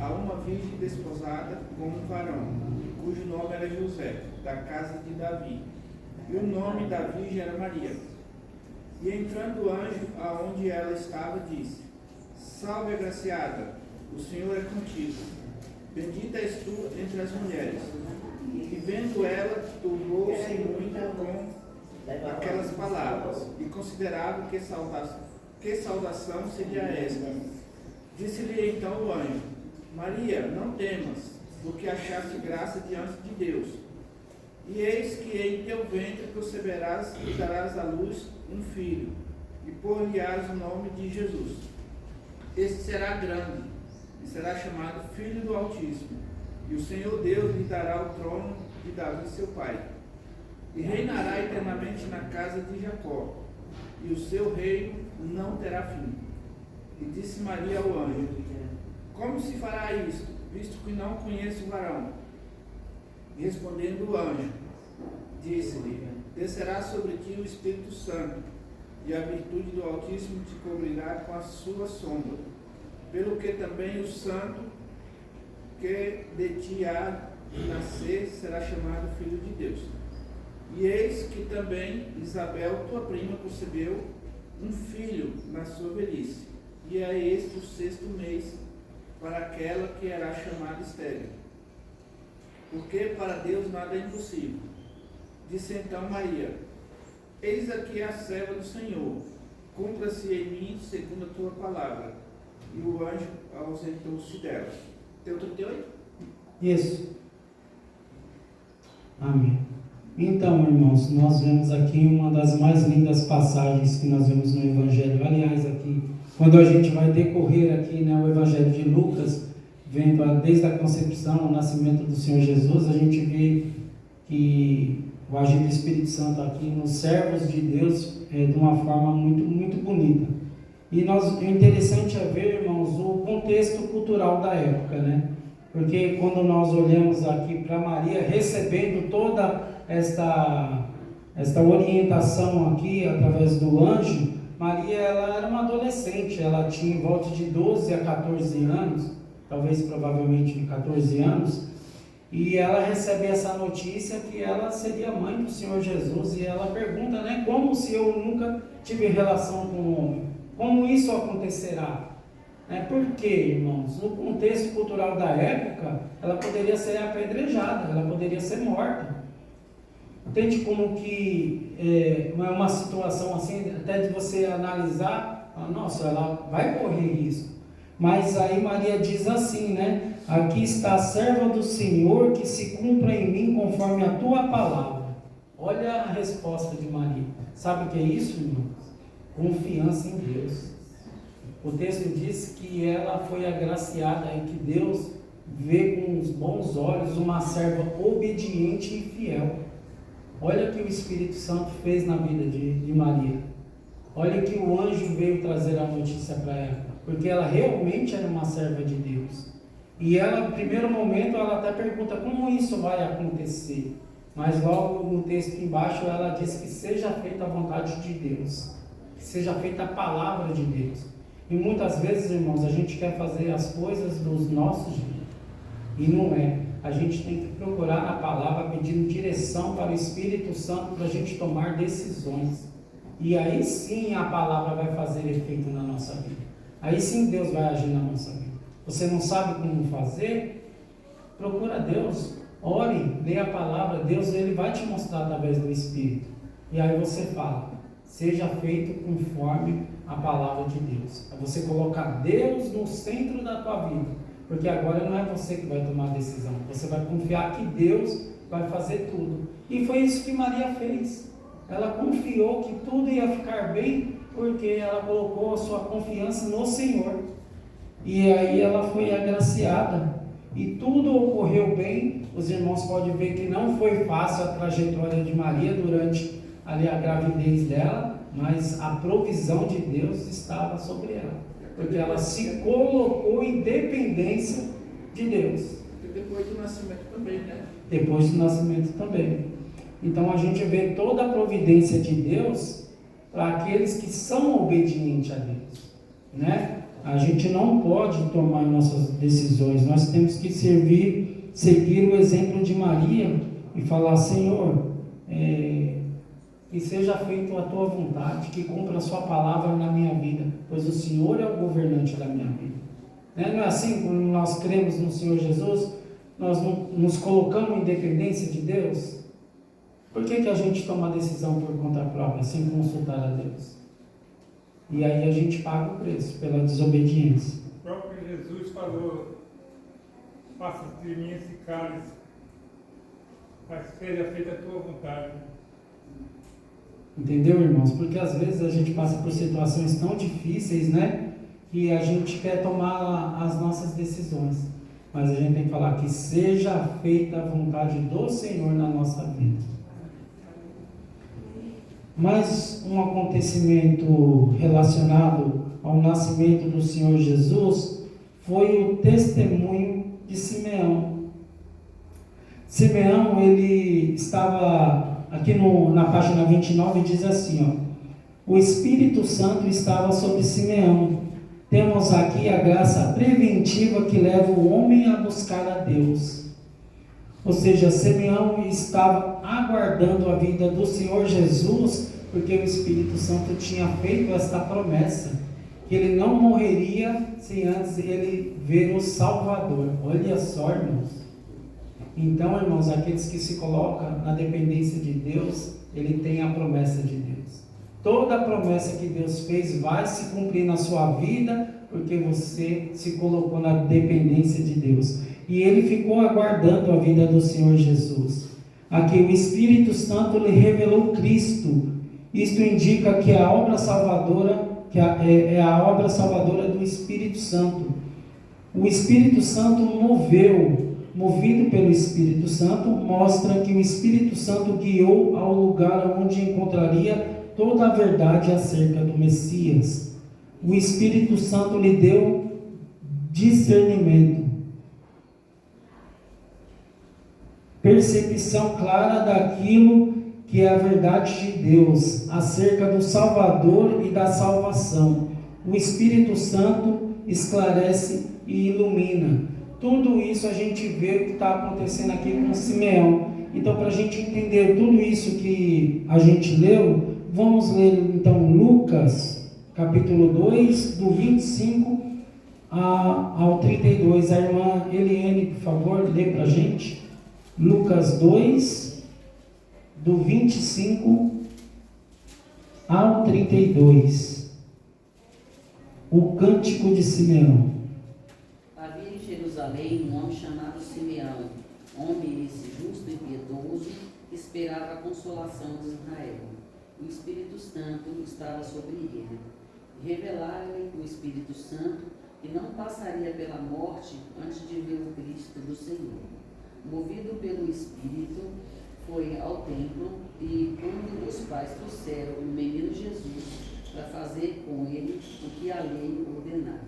a uma virgem desposada com um varão, cujo nome era José, da casa de Davi. E o nome da virgem era Maria. E entrando o anjo aonde ela estava, disse: Salve, agraciada, o Senhor é contigo. Bendita és tu entre as mulheres. E vendo ela, turbou-se muito com aquelas palavras, e considerava que saudação seria esta. Disse-lhe então o anjo: Maria, não temas, porque achaste graça diante de Deus. E eis que em teu ventre conceberás e darás à luz um filho, e por-lhe-ás o nome de Jesus. Este será grande, e será chamado Filho do Altíssimo. E o Senhor Deus lhe dará o trono de Davi seu pai, e reinará eternamente na casa de Jacó, e o seu reino não terá fim. E disse Maria ao anjo: Como se fará isto, visto que não conheço o varão? E respondendo o anjo, disse-lhe: Descerá sobre ti o Espírito Santo, e a virtude do Altíssimo te cobrirá com a sua sombra. Pelo que também o santo que de ti há de nascer será chamado Filho de Deus. E eis que também Isabel, tua prima, concebeu um filho na sua velhice, e é este o 6º mês para aquela que era chamada estéril, porque para Deus nada é impossível. Disse então Maria: Eis aqui a serva do Senhor, cumpra-se em mim segundo a tua palavra. E o anjo ausentou-se dela. Teu 38? Isso. Amém. Então, irmãos, nós vemos aqui uma das mais lindas passagens que nós vemos no Evangelho. Aliás, aqui quando a gente vai decorrer aqui, né, o Evangelho de Lucas, vendo desde a concepção, o nascimento do Senhor Jesus, a gente vê que o agir do Espírito Santo aqui nos servos de Deus de uma forma muito, muito bonita. E o interessante é ver, irmãos, o contexto cultural da época, né? Porque quando nós olhamos aqui para Maria recebendo toda esta orientação aqui através do anjo, Maria ela era uma adolescente, ela tinha em volta de 12 a 14 anos, talvez provavelmente 14 anos, e ela recebe essa notícia que ela seria mãe do Senhor Jesus, e ela pergunta, né, como se eu nunca tive relação com um homem? Como isso acontecerá? Por quê, irmãos? No contexto cultural da época, ela poderia ser apedrejada, ela poderia ser morta. Entende como que é uma situação assim, até de você analisar, nossa, ela vai correr risco. Mas aí Maria diz assim, né? Aqui está a serva do Senhor, que se cumpra em mim conforme a tua palavra. Olha a resposta de Maria. Sabe o que é isso, irmãos? Confiança em Deus. O texto diz que ela foi agraciada e que Deus vê com os bons olhos uma serva obediente e fiel. Olha o que o Espírito Santo fez na vida de Maria. Olha que o anjo veio trazer a notícia para ela, porque ela realmente era uma serva de Deus. E ela, no primeiro momento, ela até pergunta como isso vai acontecer. Mas logo no texto embaixo ela diz que seja feita a vontade de Deus, que seja feita a palavra de Deus. E muitas vezes, irmãos, a gente quer fazer as coisas dos nossos jeitos, e não é. A gente tem que procurar na palavra, pedindo direção para o Espírito Santo para a gente tomar decisões. E aí sim a palavra vai fazer efeito na nossa vida. Aí sim Deus vai agir na nossa vida. Você não sabe como fazer? Procura Deus, ore, lê a palavra. Deus ele vai te mostrar através do Espírito. E aí você fala, seja feito conforme a palavra de Deus. É você colocar Deus no centro da tua vida. Porque agora não é você que vai tomar a decisão. Você vai confiar que Deus vai fazer tudo. E foi isso que Maria fez. Ela confiou que tudo ia ficar bem, porque ela colocou a sua confiança no Senhor. E aí ela foi agraciada. E tudo ocorreu bem. Os irmãos podem ver que não foi fácil a trajetória de Maria durante ali a gravidez dela, mas a provisão de Deus estava sobre ela. Porque ela se colocou em dependência de Deus. E depois do nascimento também, né? Depois do nascimento também. Então a gente vê toda a providência de Deus para aqueles que são obedientes a Deus, né? A gente não pode tomar nossas decisões, nós temos que seguir o exemplo de Maria e falar, Senhor, que seja feita a tua vontade, que cumpra a sua palavra na minha vida, pois o Senhor é o governante da minha vida. Não é assim, quando nós cremos no Senhor Jesus, nós nos colocamos em dependência de Deus? Por que a gente toma a decisão por conta própria, sem consultar a Deus? E aí a gente paga o preço pela desobediência. O próprio Jesus falou, faça de mim esse cálice, mas seja feita a tua vontade. Entendeu, irmãos? Porque às vezes a gente passa por situações tão difíceis, né? Que a gente quer tomar as nossas decisões. Mas a gente tem que falar que seja feita a vontade do Senhor na nossa vida. Mais um acontecimento relacionado ao nascimento do Senhor Jesus foi o testemunho de Simeão. Simeão, ele estava... Aqui na página 29 diz assim, o Espírito Santo estava sobre Simeão. Temos aqui a graça preventiva que leva o homem a buscar a Deus. Ou seja, Simeão estava aguardando a vida do Senhor Jesus, porque o Espírito Santo tinha feito esta promessa, que ele não morreria sem antes ele ver o Salvador. Olha só, irmãos. Então, irmãos, aqueles que se colocam na dependência de Deus, ele tem a promessa de Deus. Toda a promessa que Deus fez vai se cumprir na sua vida, porque você se colocou na dependência de Deus. E ele ficou aguardando a vida do Senhor Jesus. Aqui o Espírito Santo lhe revelou Cristo. Isto indica que a obra salvadora que é a obra salvadora do Espírito Santo. O Espírito Santo movido pelo Espírito Santo, mostra que o Espírito Santo guiou ao lugar onde encontraria toda a verdade acerca do Messias. O Espírito Santo lhe deu discernimento, percepção clara daquilo que é a verdade de Deus, acerca do Salvador e da salvação. O Espírito Santo esclarece e ilumina. Tudo isso a gente vê o que está acontecendo aqui com Simeão. Então, para a gente entender tudo isso que a gente leu, vamos ler então Lucas, capítulo 2, do 25 ao 32. A irmã Eliane, por favor, lê para a gente. Lucas 2, do 25 ao 32. O cântico de Simeão. Havia em Jerusalém um homem chamado Simeão, homem esse justo e piedoso, que esperava a consolação de Israel. O Espírito Santo estava sobre ele. Revelara-lhe o Espírito Santo que não passaria pela morte antes de ver o Cristo do Senhor. Movido pelo Espírito, foi ao templo e, quando os pais trouxeram o menino Jesus para fazer com ele o que a lei ordenava,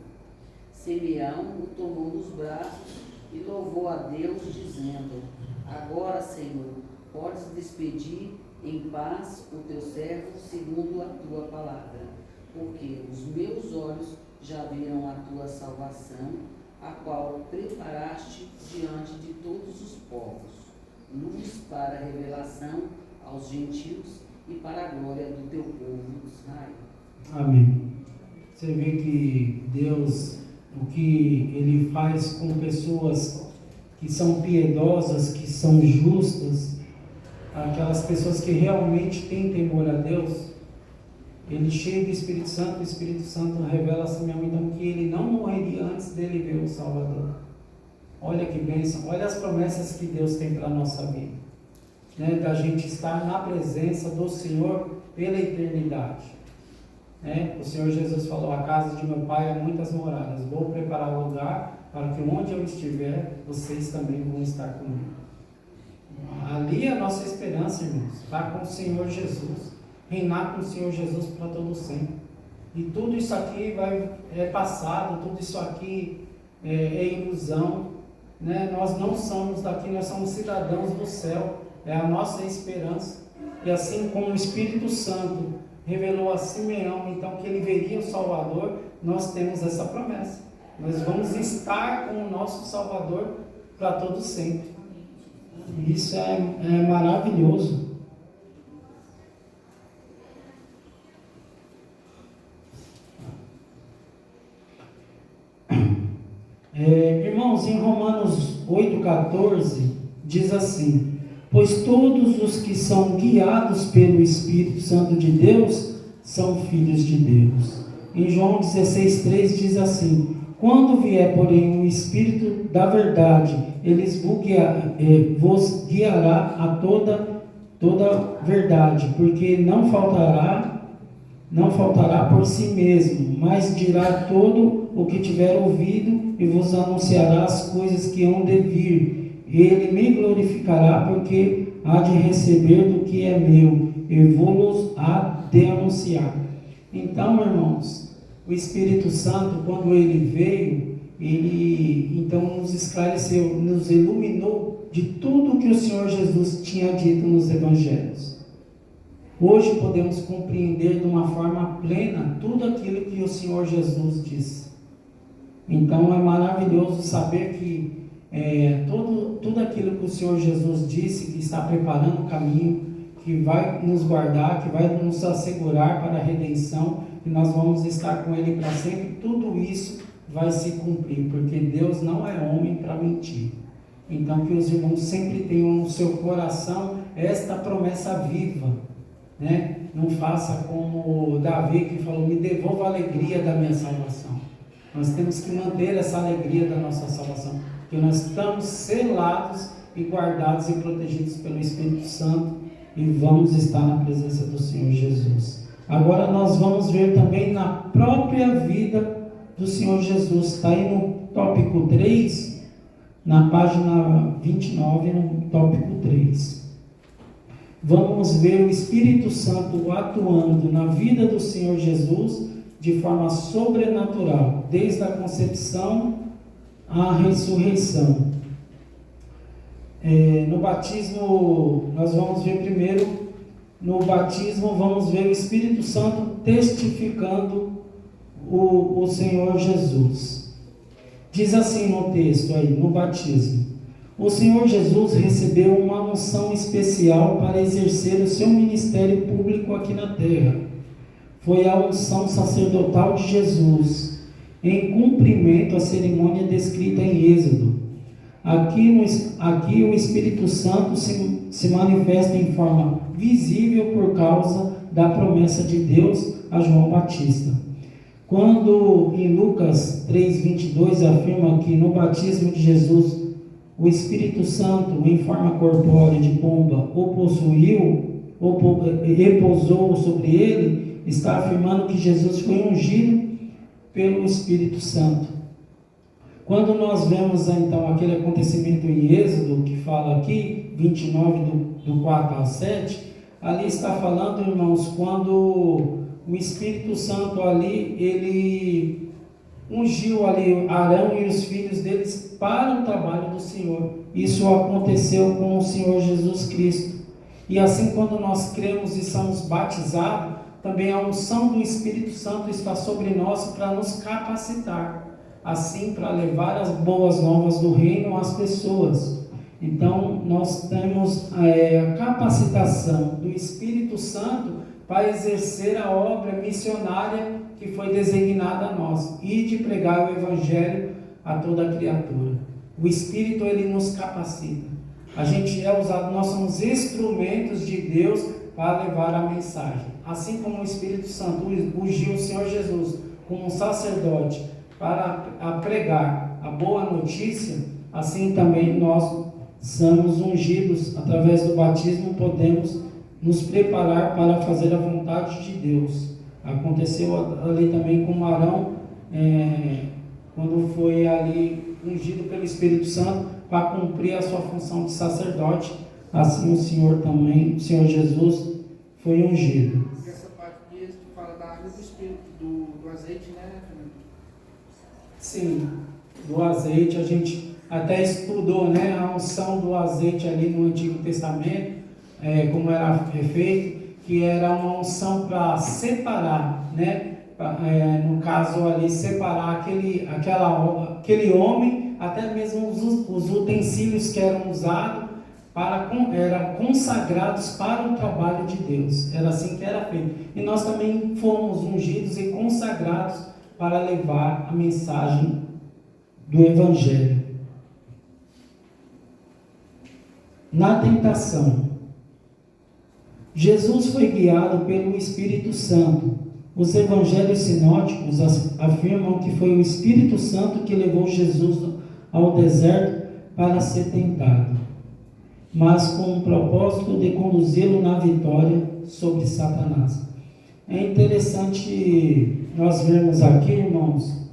Simeão o tomou nos braços e louvou a Deus, dizendo: Agora, Senhor, podes despedir em paz o teu servo segundo a tua palavra, porque os meus olhos já viram a tua salvação, a qual preparaste diante de todos os povos, luz para a revelação aos gentios e para a glória do teu povo Israel. Amém. Você vê que Deus, o que Ele faz com pessoas que são piedosas, que são justas, aquelas pessoas que realmente têm temor a Deus, Ele cheio do Espírito Santo, o Espírito Santo revela a Simeão então que ele não morreria antes dele ver o Salvador. Olha que bênção, olha as promessas que Deus tem para a nossa vida, né? Da gente estar na presença do Senhor pela eternidade, né? O Senhor Jesus falou: a casa de meu Pai há muitas moradas, vou preparar um lugar para que onde eu estiver, vocês também vão estar comigo. Ali é a nossa esperança, irmãos, estar com o Senhor Jesus, reinar com o Senhor Jesus para todo sempre. E tudo isso aqui é passado, tudo isso aqui é ilusão, né? Nós não somos daqui, nós somos cidadãos do céu, é a nossa esperança. E assim como o Espírito Santo revelou a Simeão então que ele veria o Salvador, nós temos essa promessa. Nós vamos estar com o nosso Salvador para todo sempre. E isso é maravilhoso. Irmãos, em Romanos 8,14 diz assim: pois todos os que são guiados pelo Espírito Santo de Deus são filhos de Deus. Em João 16,3 diz assim: quando vier, porém, o Espírito da verdade, ele vos guiará a toda verdade, porque não faltará por si mesmo, mas dirá todo o que tiver ouvido e vos anunciará as coisas que hão de vir. Ele me glorificará, porque há de receber do que é meu e vos há de anunciar. Então, irmãos, o Espírito Santo, quando ele veio, ele então nos esclareceu, nos iluminou de tudo que o Senhor Jesus tinha dito nos evangelhos. Hoje podemos compreender de uma forma plena tudo aquilo que o Senhor Jesus disse. Então é maravilhoso saber que tudo aquilo que o Senhor Jesus disse, que está preparando o caminho, que vai nos guardar, que vai nos assegurar para a redenção, que nós vamos estar com Ele para sempre, tudo isso vai se cumprir, porque Deus não é homem para mentir. Então que os irmãos sempre tenham no seu coração esta promessa viva, né? Não faça como Davi, que falou: me devolva a alegria da minha salvação. Nós temos que manter essa alegria da nossa salvação, porque nós estamos selados e guardados e protegidos pelo Espírito Santo e vamos estar na presença do Senhor Jesus. Agora nós vamos ver também na própria vida do Senhor Jesus. Está aí no tópico 3, na página 29, no tópico 3. Vamos ver o Espírito Santo atuando na vida do Senhor Jesus de forma sobrenatural, desde a concepção à ressurreição. No batismo, nós vamos ver primeiro, no batismo vamos ver o Espírito Santo testificando o Senhor Jesus. Diz assim no texto aí, no batismo: o Senhor Jesus recebeu uma unção especial para exercer o seu ministério público aqui na terra. Foi a unção sacerdotal de Jesus, em cumprimento à cerimônia descrita em Êxodo. Aqui o Espírito Santo se manifesta em forma visível por causa da promessa de Deus a João Batista. Quando em Lucas 3:22 afirma que no batismo de Jesus o Espírito Santo em forma corpórea de pomba o possuiu, repousou sobre ele, está afirmando que Jesus foi ungido pelo Espírito Santo. Quando nós vemos então aquele acontecimento em Êxodo, que fala aqui, 29 do 4 ao 7, ali está falando, irmãos, quando o Espírito Santo ali, ele ungiu ali Arão e os filhos deles para o trabalho do Senhor. Isso aconteceu com o Senhor Jesus Cristo. E assim, quando nós cremos e somos batizados, também a unção do Espírito Santo está sobre nós para nos capacitar, assim, para levar as boas novas do reino às pessoas. Então, nós temos a capacitação do Espírito Santo para exercer a obra missionária que foi designada a nós, e de pregar o Evangelho a toda criatura. O Espírito, ele nos capacita. A gente é usado, nós somos instrumentos de Deus para levar a mensagem. Assim como o Espírito Santo ungiu o Senhor Jesus como um sacerdote para pregar a boa notícia, assim também nós somos ungidos através do batismo, podemos nos preparar para fazer a vontade de Deus. Aconteceu ali também com Arão, quando foi ali ungido pelo Espírito Santo para cumprir a sua função de sacerdote. Assim o Senhor também, o Senhor Jesus, foi ungido. Essa parte que fala da água do Espírito, do azeite, né? Sim, do azeite, a gente até estudou, né, a unção do azeite ali no Antigo Testamento, como era feito, que era uma unção para separar, né, no caso ali, separar aquele homem, até mesmo os utensílios que eram usados, eram consagrados para o trabalho de Deus. Era assim que era feito. E nós também fomos ungidos e consagrados para levar a mensagem do Evangelho. Na tentação, Jesus foi guiado pelo Espírito Santo. Os evangelhos sinóticos afirmam que foi o Espírito Santo que levou Jesus ao deserto para ser tentado, mas com o propósito de conduzi-lo na vitória sobre Satanás. É interessante nós vermos aqui, irmãos,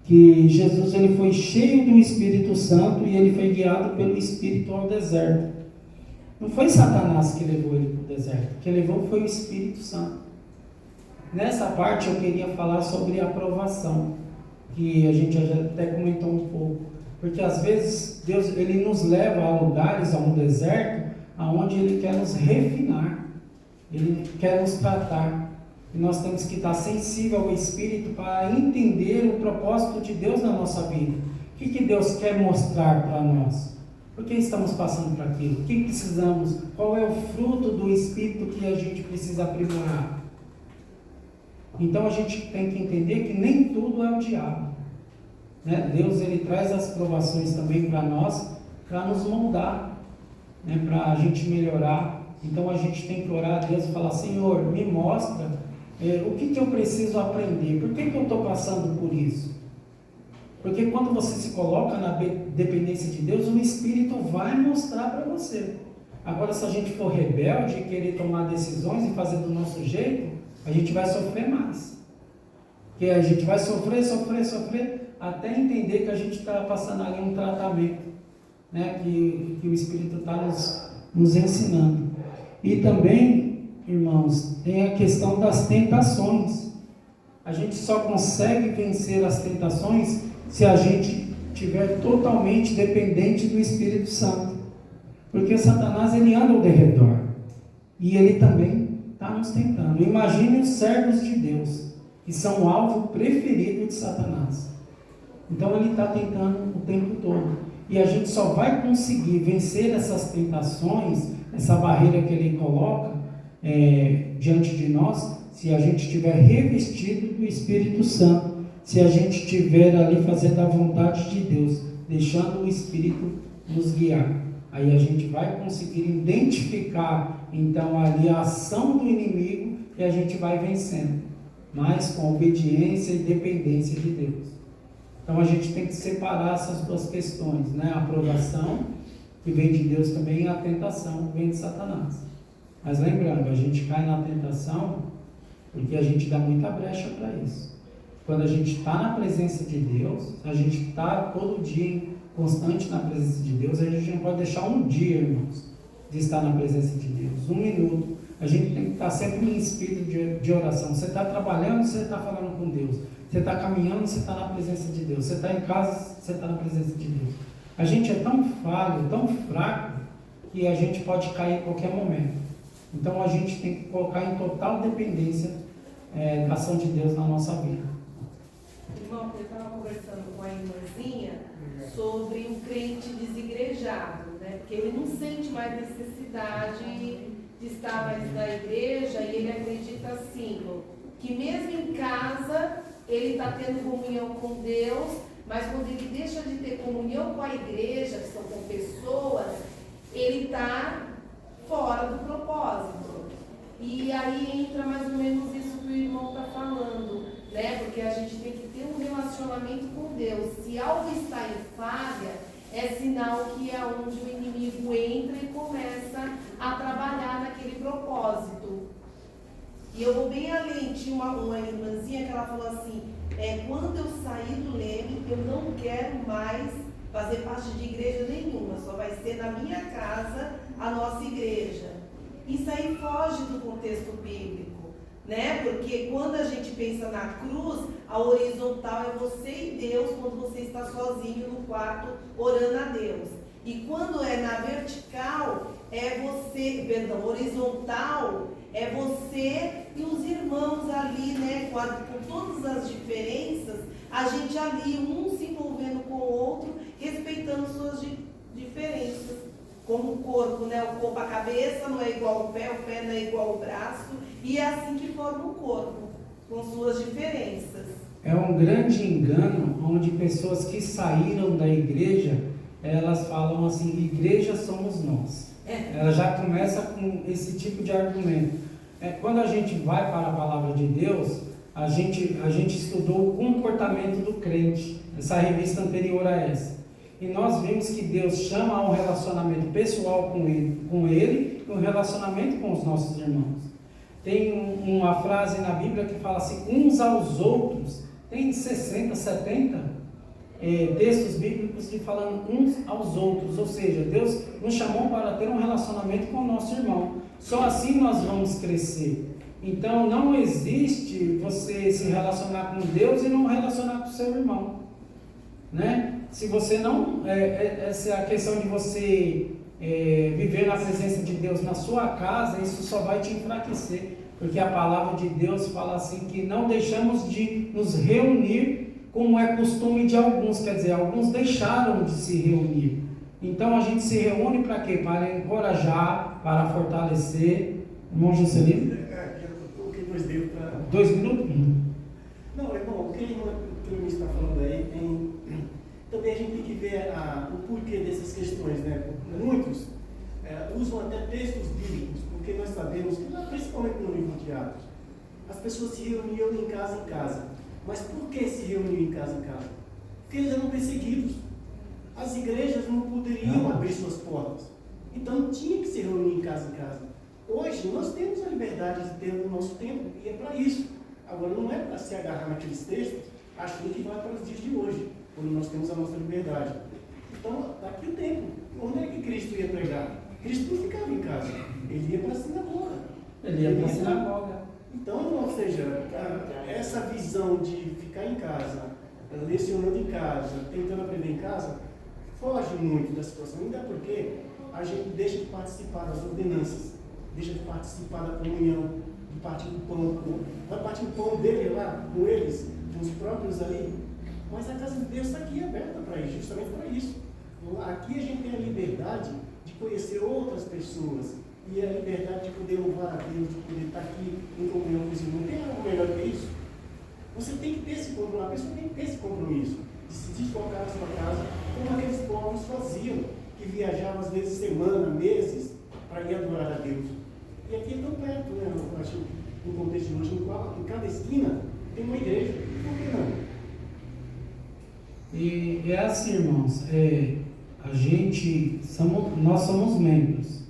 que Jesus ele foi cheio do Espírito Santo e ele foi guiado pelo Espírito ao deserto. Não foi Satanás que levou ele para o deserto, quem levou foi o Espírito Santo. Nessa parte eu queria falar sobre a aprovação, que a gente já até comentou um pouco, porque às vezes Deus ele nos leva a lugares, a um deserto, aonde Ele quer nos refinar, Ele quer nos tratar, e nós temos que estar sensível ao Espírito para entender o propósito de Deus na nossa vida. O que Deus quer mostrar para nós? Por que estamos passando por aquilo? O que precisamos? Qual é o fruto do Espírito que a gente precisa aprimorar? Então a gente tem que entender que nem tudo é o diabo, né? Deus ele traz as provações também para nós, para nos moldar, né? Para a gente melhorar. Então a gente tem que orar a Deus e falar: Senhor, me mostra o que eu preciso aprender, por que eu estou passando por isso? Porque quando você se coloca na dependência de Deus, o Espírito vai mostrar para você. Agora, se a gente for rebelde e querer tomar decisões e fazer do nosso jeito, a gente vai sofrer mais. Porque a gente vai sofrer, até entender que a gente está passando ali um tratamento, né, que o Espírito está nos ensinando. E também, irmãos, tem a questão das tentações. A gente só consegue vencer as tentações se a gente estiver totalmente dependente do Espírito Santo. Porque Satanás, ele anda ao derredor. E ele também está nos tentando. Imagine os servos de Deus, que são o alvo preferido de Satanás. Então ele está tentando o tempo todo. E a gente só vai conseguir vencer essas tentações, essa barreira que ele coloca diante de nós, se a gente estiver revestido do Espírito Santo, se a gente estiver ali fazendo a vontade de Deus, deixando o Espírito nos guiar. Aí a gente vai conseguir identificar, então, ali a ação do inimigo e a gente vai vencendo, mas com obediência e dependência de Deus. Então a gente tem que separar essas duas questões, né? A aprovação, que vem de Deus também, e a tentação, que vem de Satanás. Mas lembrando, a gente cai na tentação porque a gente dá muita brecha para isso. Quando a gente está na presença de Deus, a gente está todo dia constante na presença de Deus, a gente não pode deixar um dia, irmãos, de estar na presença de Deus, 1 minuto. A gente tem que estar sempre em espírito de oração. Você está trabalhando, você está falando com Deus. Você está caminhando, você está na presença de Deus. Você está em casa, você está na presença de Deus. A gente é tão falho, tão fraco, que a gente pode cair em qualquer momento. Então a gente tem que colocar em total dependência da ação de Deus na nossa vida. Irmão, eu estava conversando com a irmãzinha sobre um crente desigrejado, né? Porque ele não sente mais necessidade de estar mais na igreja, e ele acredita assim, que mesmo em casa ele está tendo comunhão com Deus, mas quando ele deixa de ter comunhão com a igreja, que são com pessoas, ele está fora do propósito. E aí entra mais ou menos isso que o irmão está falando, né? Porque a gente tem que ter um relacionamento com Deus. Se algo está em falha, é sinal que é onde o inimigo entra e começa a trabalhar naquele propósito. E eu vou bem além. Tinha uma irmãzinha que ela falou assim, quando eu sair do Leme, eu não quero mais fazer parte de igreja nenhuma, só vai ser na minha casa a nossa igreja. Isso aí foge do contexto bíblico, né? Porque quando a gente pensa na cruz, a horizontal é você e Deus, quando você está sozinho no quarto orando a Deus. E quando é na vertical, horizontal é você e os irmãos ali, né? Com todas as diferenças, a gente ali, um se envolvendo com o outro, respeitando suas diferenças. Como o corpo, né? O corpo, a cabeça não é igual ao pé, o pé não é igual ao braço, e é assim que forma o corpo, com suas diferenças. É um grande engano onde pessoas que saíram da igreja, elas falam assim, igreja somos nós. Ela já começa com esse tipo de argumento. Quando a gente vai para a palavra de Deus, a gente estudou o comportamento do crente, essa revista anterior a essa. E nós vimos que Deus chama a um relacionamento pessoal com Ele e um relacionamento com os nossos irmãos. Tem uma frase na Bíblia que fala assim, uns aos outros. Tem 60, 70 textos bíblicos que falam uns aos outros. Ou seja, Deus nos chamou para ter um relacionamento com o nosso irmão. Só assim nós vamos crescer. Então não existe você se relacionar com Deus e não relacionar com o seu irmão, né? Se você não, essa é a questão de você viver na presença de Deus na sua casa, isso só vai te enfraquecer, porque a palavra de Deus fala assim que não deixamos de nos reunir como é costume de alguns, quer dizer, alguns deixaram de se reunir. Então a gente se reúne para quê? Para encorajar, para fortalecer. Irmão Juscelino? O que nos deu para... 2 minutos? Não, irmão, o que o irmão está falando aí também a gente tem que ver o porquê dessas questões, né? Muitos usam até textos bíblicos, porque nós sabemos que, principalmente no livro de Atos, as pessoas se reuniam em casa. Mas por que se reuniam em casa? Porque eles eram perseguidos. As igrejas não poderiam abrir suas portas. Então tinha que se reunir em casa. Hoje baixinho. Nós temos a liberdade de ter o nosso tempo, e é para isso. Agora, não é para se agarrar naqueles textos, achando que vai para os dias de hoje, quando nós temos a nossa liberdade. Então, daqui o tempo. Onde é que Cristo ia pregar? Cristo não ficava em casa, ele ia para a sinagoga. Ele ia para a sinagoga. Então, ou seja, essa visão de ficar em casa, lecionando em casa, tentando aprender em casa, foge muito da situação, ainda porque a gente deixa de participar das ordenanças, deixa de participar da comunhão, de partir do pão, vai partir o pão dele lá, com eles, com os próprios ali, mas a casa de Deus está aqui aberta para isso, justamente para isso. Aqui a gente tem a liberdade de conhecer outras pessoas, e a liberdade de poder louvar a Deus, de poder estar aqui em comunhão com os irmãos. Não tem algo melhor que isso? Você tem que ter esse compromisso, a pessoa tem que ter esse compromisso de se desfocar da sua casa, como aqueles povos faziam, que viajavam às vezes semana, meses, para ir adorar a Deus. E aqui é tão perto, né? Eu acho, no contexto de hoje, em cada esquina tem uma igreja. Por que não? E é assim, irmãos, nós somos membros.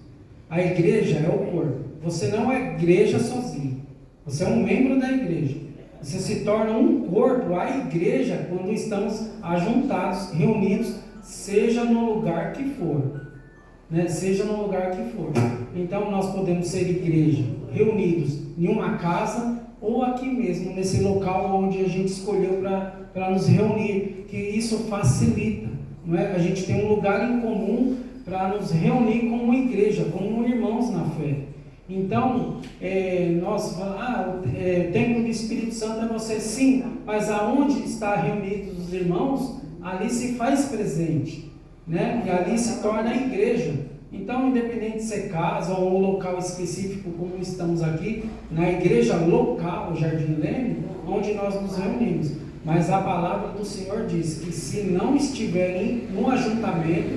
A igreja é o corpo. Você não é igreja sozinho. Você é um membro da igreja. Você se torna um corpo, a igreja, quando estamos ajuntados, reunidos, seja no lugar que for. Né? Seja no lugar que for. Então nós podemos ser igreja, reunidos em uma casa ou aqui mesmo, nesse local onde a gente escolheu para nos reunir, que isso facilita. Não é? A gente tem um lugar em comum para nos reunir como igreja, como irmãos na fé. Então, nós falamos, o templo do Espírito Santo é você, sim, mas aonde está reunidos os irmãos, ali se faz presente, né? E ali se torna a igreja. Então, independente de ser casa ou um local específico, como estamos aqui, na igreja local, o Jardim Leme, onde nós nos reunimos. Mas a palavra do Senhor diz que se não estiver no ajuntamento,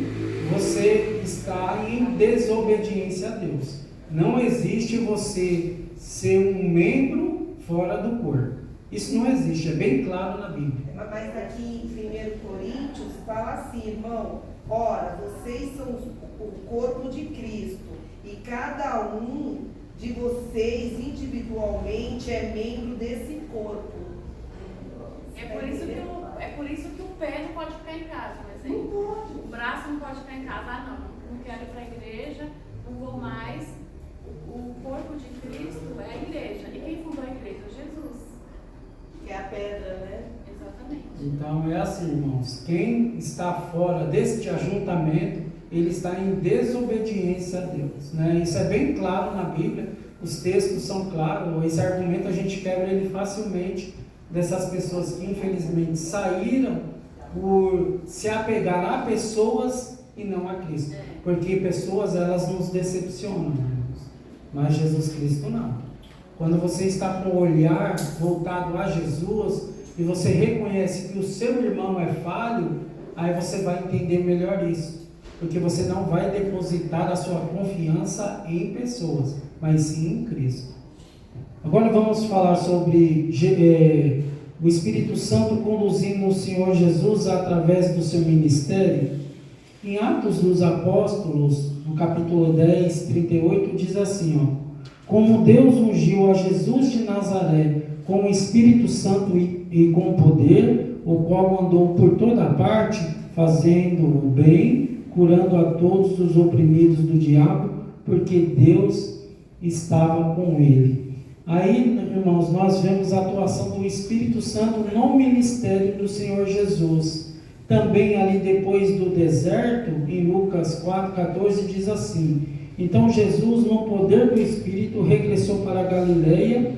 você está em desobediência a Deus. Não existe você ser um membro fora do corpo. Isso não existe, é bem claro na Bíblia. Mas aqui em 1 Coríntios fala assim, irmão, ora, vocês são o corpo de Cristo, e cada um de vocês individualmente é membro desse corpo. É por isso que o pé não pode ficar em casa, por exemplo. Não pode. O braço não pode ficar em casa. Não quero ir para a igreja, não vou mais. O corpo de Cristo é a igreja. E quem fundou a igreja? Jesus. Que é a pedra, né? Exatamente. Então é assim, irmãos, quem está fora deste ajuntamento, ele está em desobediência a Deus, né? Isso é bem claro na Bíblia, os textos são claros, esse argumento a gente quebra ele facilmente, dessas pessoas que infelizmente saíram por se apegar a pessoas e não a Cristo, porque pessoas elas nos decepcionam, irmãos, mas Jesus Cristo não. Quando você está com o olhar voltado a Jesus e você reconhece que o seu irmão é falho, aí você vai entender melhor isso, porque você não vai depositar a sua confiança em pessoas, mas sim em Cristo. Agora vamos falar sobre o Espírito Santo conduzindo o Senhor Jesus através do seu ministério. Em Atos dos Apóstolos, no capítulo 10, 38, diz assim, como Deus ungiu a Jesus de Nazaré com o Espírito Santo e com poder, o qual andou por toda parte, fazendo o bem, curando a todos os oprimidos do diabo, porque Deus estava com ele. Aí, irmãos, nós vemos a atuação do Espírito Santo no ministério do Senhor Jesus. Também ali depois do deserto, em Lucas 4,14, diz assim, então Jesus, no poder do Espírito, regressou para a Galileia,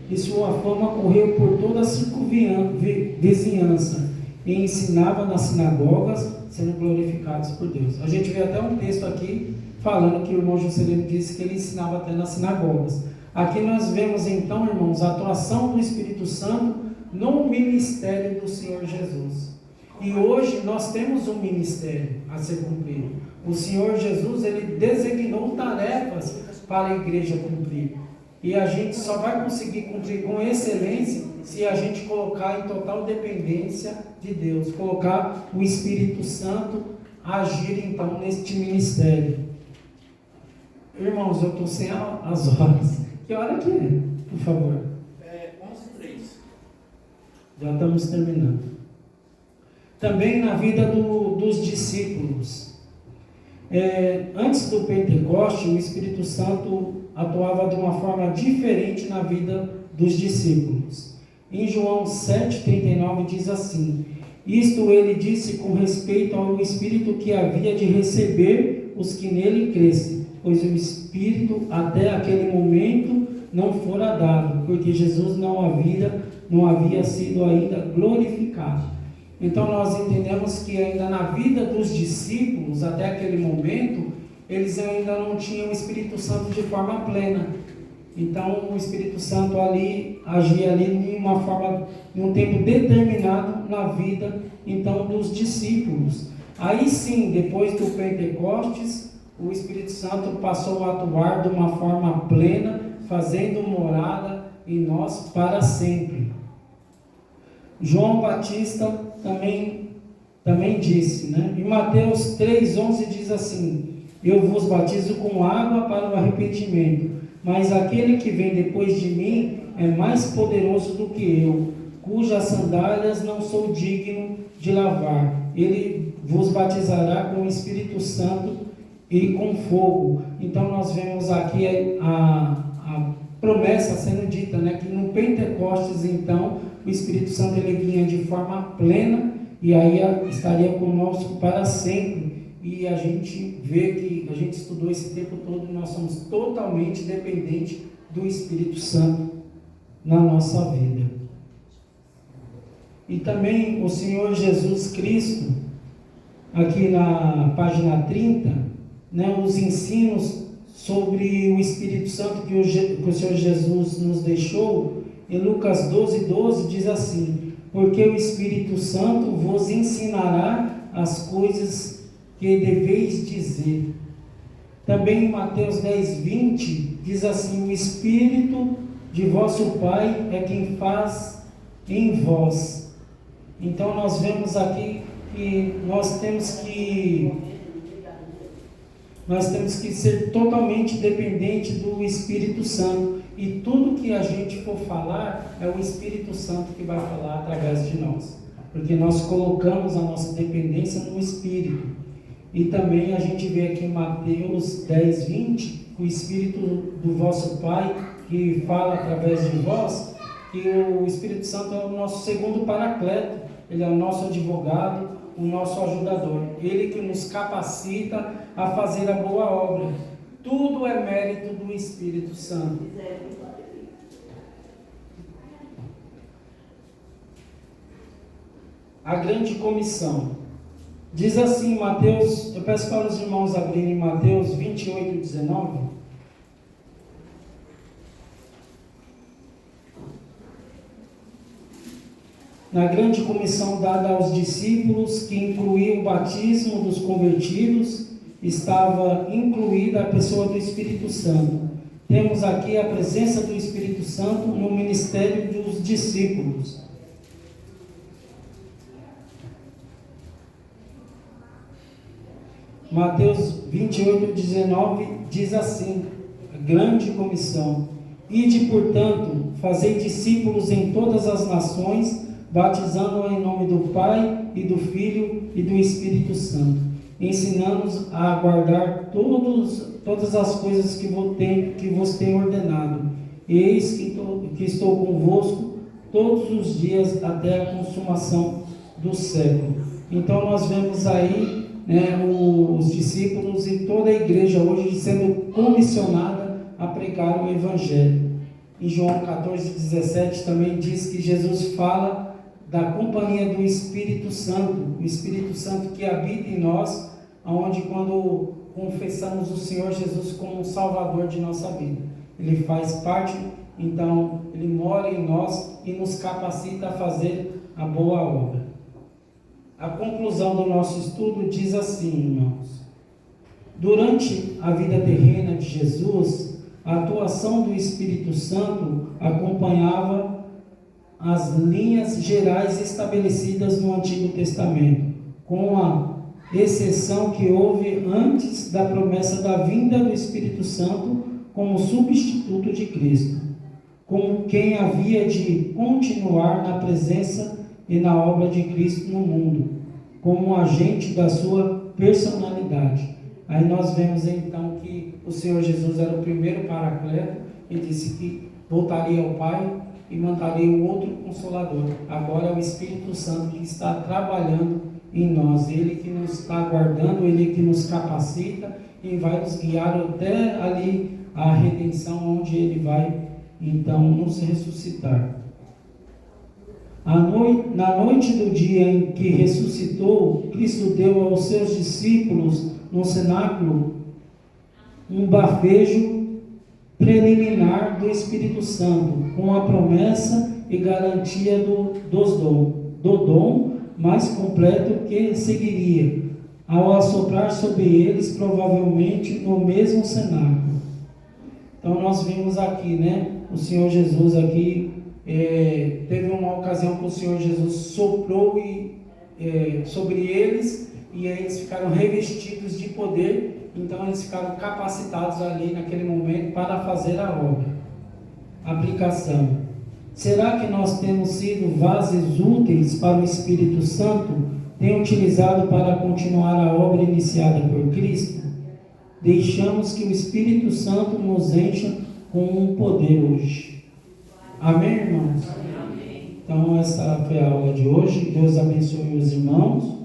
e sua fama correu por toda a circunvizinhança, e ensinava nas sinagogas, sendo glorificados por Deus. A gente vê até um texto aqui, falando que o irmão Juscelino disse que ele ensinava até nas sinagogas. Aqui nós vemos então, irmãos, a atuação do Espírito Santo no ministério do Senhor Jesus. E hoje nós temos um ministério a ser cumprido. O Senhor Jesus, ele designou tarefas para a igreja cumprir. E a gente só vai conseguir cumprir com excelência se a gente colocar em total dependência de Deus, colocar o Espírito Santo agir então neste ministério. Irmãos, eu estou sem as horas. Que hora que é, por favor? 11h03. Já estamos terminando. Também na vida dos discípulos. Antes do Pentecoste, o Espírito Santo atuava de uma forma diferente na vida dos discípulos. Em João 7,39 diz assim: isto ele disse com respeito ao Espírito que havia de receber os que nele crescem, pois o Espírito até aquele momento não fora dado, porque Jesus não havia sido ainda glorificado. Então nós entendemos que ainda na vida dos discípulos, até aquele momento, eles ainda não tinham o Espírito Santo de forma plena. Então o Espírito Santo ali agia ali em um tempo determinado na vida então dos discípulos. Aí sim, depois do Pentecostes, o Espírito Santo passou a atuar de uma forma plena, fazendo morada em nós para sempre. João Batista também disse, né? Em Mateus 3,11 diz assim: eu vos batizo com água para o arrependimento, mas aquele que vem depois de mim é mais poderoso do que eu, cujas sandálias não sou digno de lavar. Ele vos batizará com o Espírito Santo e com fogo. Então nós vemos aqui a promessa sendo dita, né, que no Pentecostes então o Espírito Santo ele vinha de forma plena e aí estaria conosco para sempre. E a gente vê que a gente estudou esse tempo todo, nós somos totalmente dependentes do Espírito Santo na nossa vida. E também o Senhor Jesus Cristo, aqui na página 30, né, os ensinos sobre o Espírito Santo que o Senhor Jesus nos deixou, em Lucas 12:12 diz assim: porque o Espírito Santo vos ensinará as coisas que deveis dizer. Também em Mateus 10:20 diz assim: o Espírito de vosso Pai é quem faz em vós. Então nós vemos aqui que nós temos que ser totalmente dependente do Espírito Santo, e tudo que a gente for falar é o Espírito Santo que vai falar através de nós, porque nós colocamos a nossa dependência no Espírito. E também a gente vê aqui em Mateus 10:20, o Espírito do vosso Pai que fala através de vós, que o Espírito Santo é o nosso segundo paracleto, ele é o nosso advogado, o nosso ajudador, ele que nos capacita a fazer a boa obra. Tudo é mérito do Espírito Santo. A grande comissão. Diz assim Mateus, eu peço para os irmãos abrirem Mateus 28:19. Na grande comissão dada aos discípulos, que incluía o batismo dos convertidos, estava incluída a pessoa do Espírito Santo. Temos aqui a presença do Espírito Santo no ministério dos discípulos. Mateus 28:19 diz assim, a grande comissão: ide, portanto, fazei discípulos em todas as nações, batizando-os em nome do Pai e do Filho e do Espírito Santo, ensinando-os a guardar todas as coisas que vos tenho ordenado. Eis que estou convosco todos os dias até a consumação do século. Então nós vemos aí, né, os discípulos e toda a igreja hoje sendo comissionada a pregar o Evangelho. Em João 14:17 também diz que Jesus fala da companhia do Espírito Santo, o Espírito Santo que habita em nós, onde quando confessamos o Senhor Jesus como o Salvador de nossa vida, Ele faz parte, então Ele mora em nós e nos capacita a fazer a boa obra. A conclusão do nosso estudo diz assim, irmãos: durante a vida terrena de Jesus, a atuação do Espírito Santo acompanhava as linhas gerais estabelecidas no Antigo Testamento, com a exceção que houve antes da promessa da vinda do Espírito Santo como substituto de Cristo, como quem havia de continuar na presença e na obra de Cristo no mundo, como um agente da sua personalidade. Aí nós vemos então que o Senhor Jesus era o primeiro Paracleto e disse que voltaria ao Pai e mandaria um outro Consolador. Agora é o Espírito Santo que está trabalhando em nós, Ele que nos está guardando, Ele que nos capacita e vai nos guiar até ali a redenção, onde Ele vai então nos ressuscitar. Na noite do dia em que ressuscitou, Cristo deu aos seus discípulos no cenáculo um bafejo preliminar do Espírito Santo, com a promessa e garantia do dom mais completo que seguiria, ao assoprar sobre eles, provavelmente no mesmo cenáculo. Então nós vimos aqui, né, o Senhor Jesus aqui, teve uma ocasião que o Senhor Jesus soprou sobre eles, e aí eles ficaram revestidos de poder, então eles ficaram capacitados ali naquele momento para fazer a obra. Aplicação. Será que nós temos sido vasos úteis para o Espírito Santo, tem utilizado para continuar a obra iniciada por Cristo? Deixamos que o Espírito Santo nos encha com um poder hoje. Amém, irmãos? Amém. Então essa foi a aula de hoje. Deus abençoe os irmãos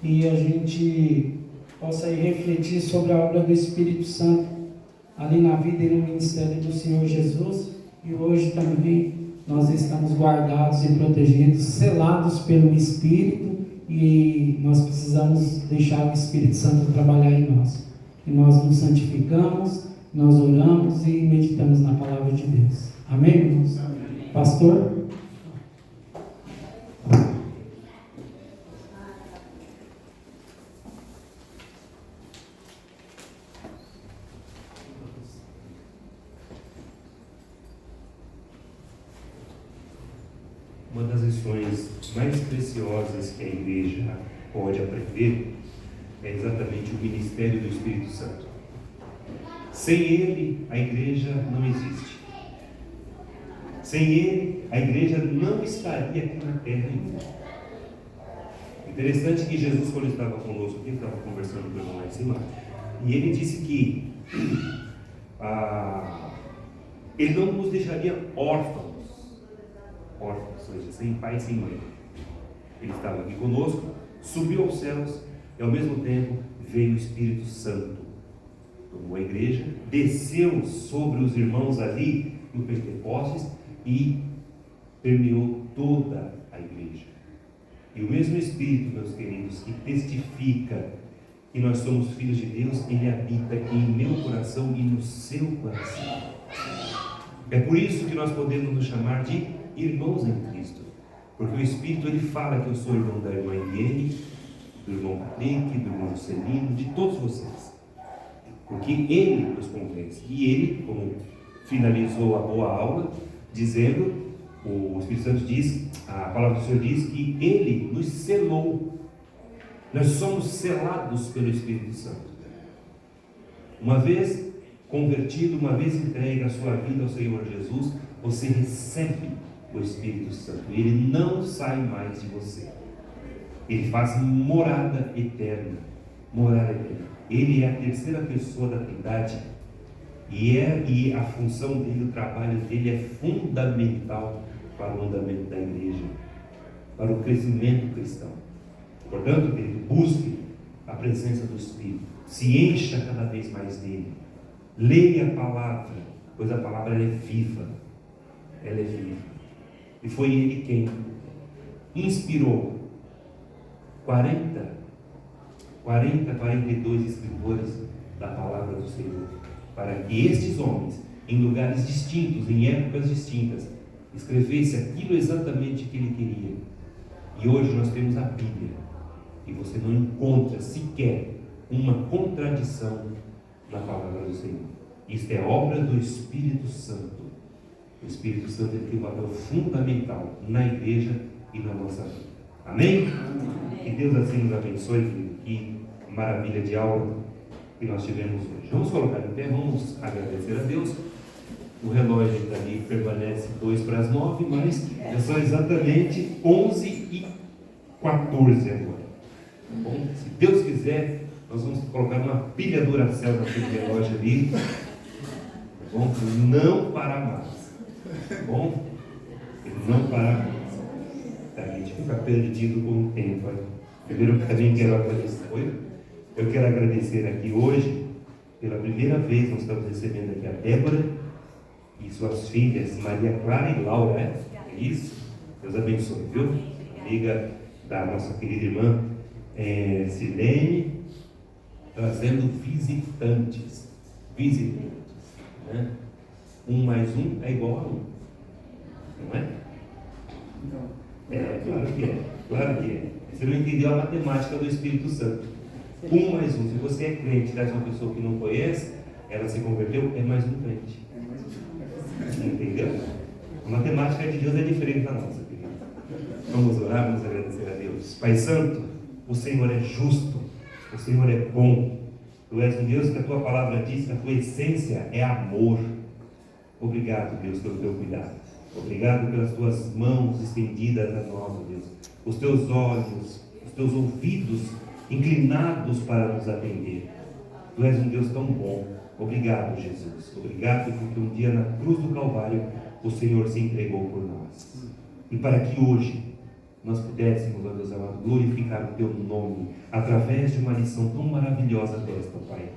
e a gente possa ir refletir sobre a obra do Espírito Santo ali na vida e no ministério do Senhor Jesus. E hoje também nós estamos guardados e protegidos, selados pelo Espírito, e nós precisamos deixar o Espírito Santo trabalhar em nós. E nós nos santificamos, nós oramos e meditamos na palavra de Deus. Amém, irmãos? Amém. Pastor? Uma das lições mais preciosas que a igreja pode aprender é exatamente o ministério do Espírito Santo. Sem ele, a igreja não existe. Sem ele, a igreja não estaria aqui na terra ainda. Interessante que Jesus, quando estava conosco aqui, estava conversando com o irmão lá em cima, e ele disse que ele não nos deixaria órfãos, ou seja, sem pai e sem mãe. Ele estava aqui conosco, subiu aos céus e ao mesmo tempo veio o Espírito Santo, tomou a igreja, desceu sobre os irmãos ali no Pentecostes e permeou toda a igreja. E o mesmo Espírito, meus queridos, que testifica que nós somos filhos de Deus, ele habita em meu coração e no seu coração. É por isso que nós podemos nos chamar de irmãos em Cristo, porque o Espírito ele fala que eu sou irmão da irmã Eliane, do irmão Patrick, do irmão Celino, de todos vocês, porque ele nos convence. E ele, como finalizou a boa aula, dizendo, o Espírito Santo diz, a palavra do Senhor diz que ele nos selou. Nós somos selados pelo Espírito Santo. Uma vez convertido, uma vez entregue a sua vida ao Senhor Jesus, você recebe o Espírito Santo. Ele não sai mais de você. Ele faz morada eterna. Morada eterna. Ele é a terceira pessoa da Trindade. E a função dele, o trabalho dele é fundamental para o andamento da igreja, para o crescimento cristão. Portanto, querido, busque a presença do Espírito. Se encha cada vez mais dele. Leia a palavra, pois a palavra ela é viva. Ela é viva. E foi ele quem inspirou 42 escritores da palavra do Senhor, para que estes homens, em lugares distintos, em épocas distintas, escrevessem aquilo exatamente que ele queria. E hoje nós temos a Bíblia, e você não encontra sequer uma contradição na palavra do Senhor. Isto é obra do Espírito Santo. O Espírito Santo tem um papel fundamental na igreja e na nossa vida. Amém? Amém. Que Deus assim nos abençoe, querido. Que maravilha de aula que nós tivemos hoje. Vamos colocar em pé, vamos agradecer a Deus. O relógio ali permanece 8:50, mas já são exatamente 11h14 agora. Tá bom? Se Deus quiser, nós vamos colocar uma pilha Duracell naquele relógio ali. Tá bom? Não parar mais. Tá bom? Não parar mais. Tá, a gente fica perdido com o tempo. Primeiro, eu também quero agradecer. Eu quero agradecer aqui hoje, pela primeira vez, nós estamos recebendo aqui a Débora e suas filhas, Maria Clara e Laura, é isso? Deus abençoe, viu? Amiga da nossa querida irmã Silene, trazendo visitantes. Né? 1 mais 1 é igual a 1, não é? Claro que é, claro que é. Você não entendeu a matemática do Espírito Santo. 1 mais 1, se você é crente, traz uma pessoa que não conhece, ela se converteu, é mais um crente. Entendeu? A matemática de Deus é diferente da nossa, querido. Vamos orar, vamos agradecer a Deus. Pai Santo, o Senhor é justo, o Senhor é bom. Tu és um Deus que a tua palavra diz que a tua essência é amor. Obrigado, Deus, pelo teu cuidado. Obrigado pelas tuas mãos estendidas a nós, ó Deus. Os teus olhos, os teus ouvidos inclinados para nos atender. Tu és um Deus tão bom. Obrigado, Jesus. Obrigado porque um dia na cruz do Calvário o Senhor se entregou por nós. E para que hoje nós pudéssemos, ó Deus amado, glorificar o teu nome através de uma lição tão maravilhosa desta, Pai.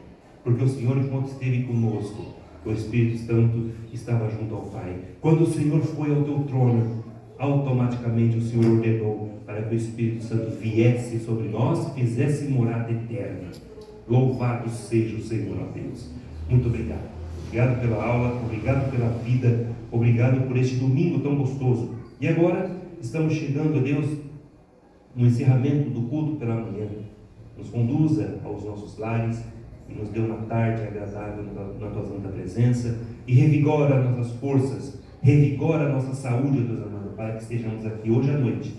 Porque o Senhor, enquanto esteve conosco, o Espírito Santo estava junto ao Pai. Quando o Senhor foi ao teu trono, automaticamente o Senhor ordenou para que o Espírito Santo viesse sobre nós e fizesse morada eterna. Louvado seja o Senhor, ó Deus. Muito obrigado. Obrigado pela aula, obrigado pela vida, obrigado por este domingo tão gostoso. E agora estamos chegando, a Deus, no encerramento do culto pela manhã. Nos conduza aos nossos lares e nos dê uma tarde agradável na tua santa presença e revigora nossas forças, revigora a nossa saúde, Deus amado, para que estejamos aqui hoje à noite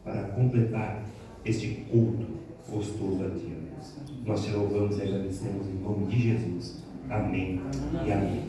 para completar este culto gostoso a Ti, Deus. Nós te louvamos e agradecemos em nome de Jesus. Amém e amém.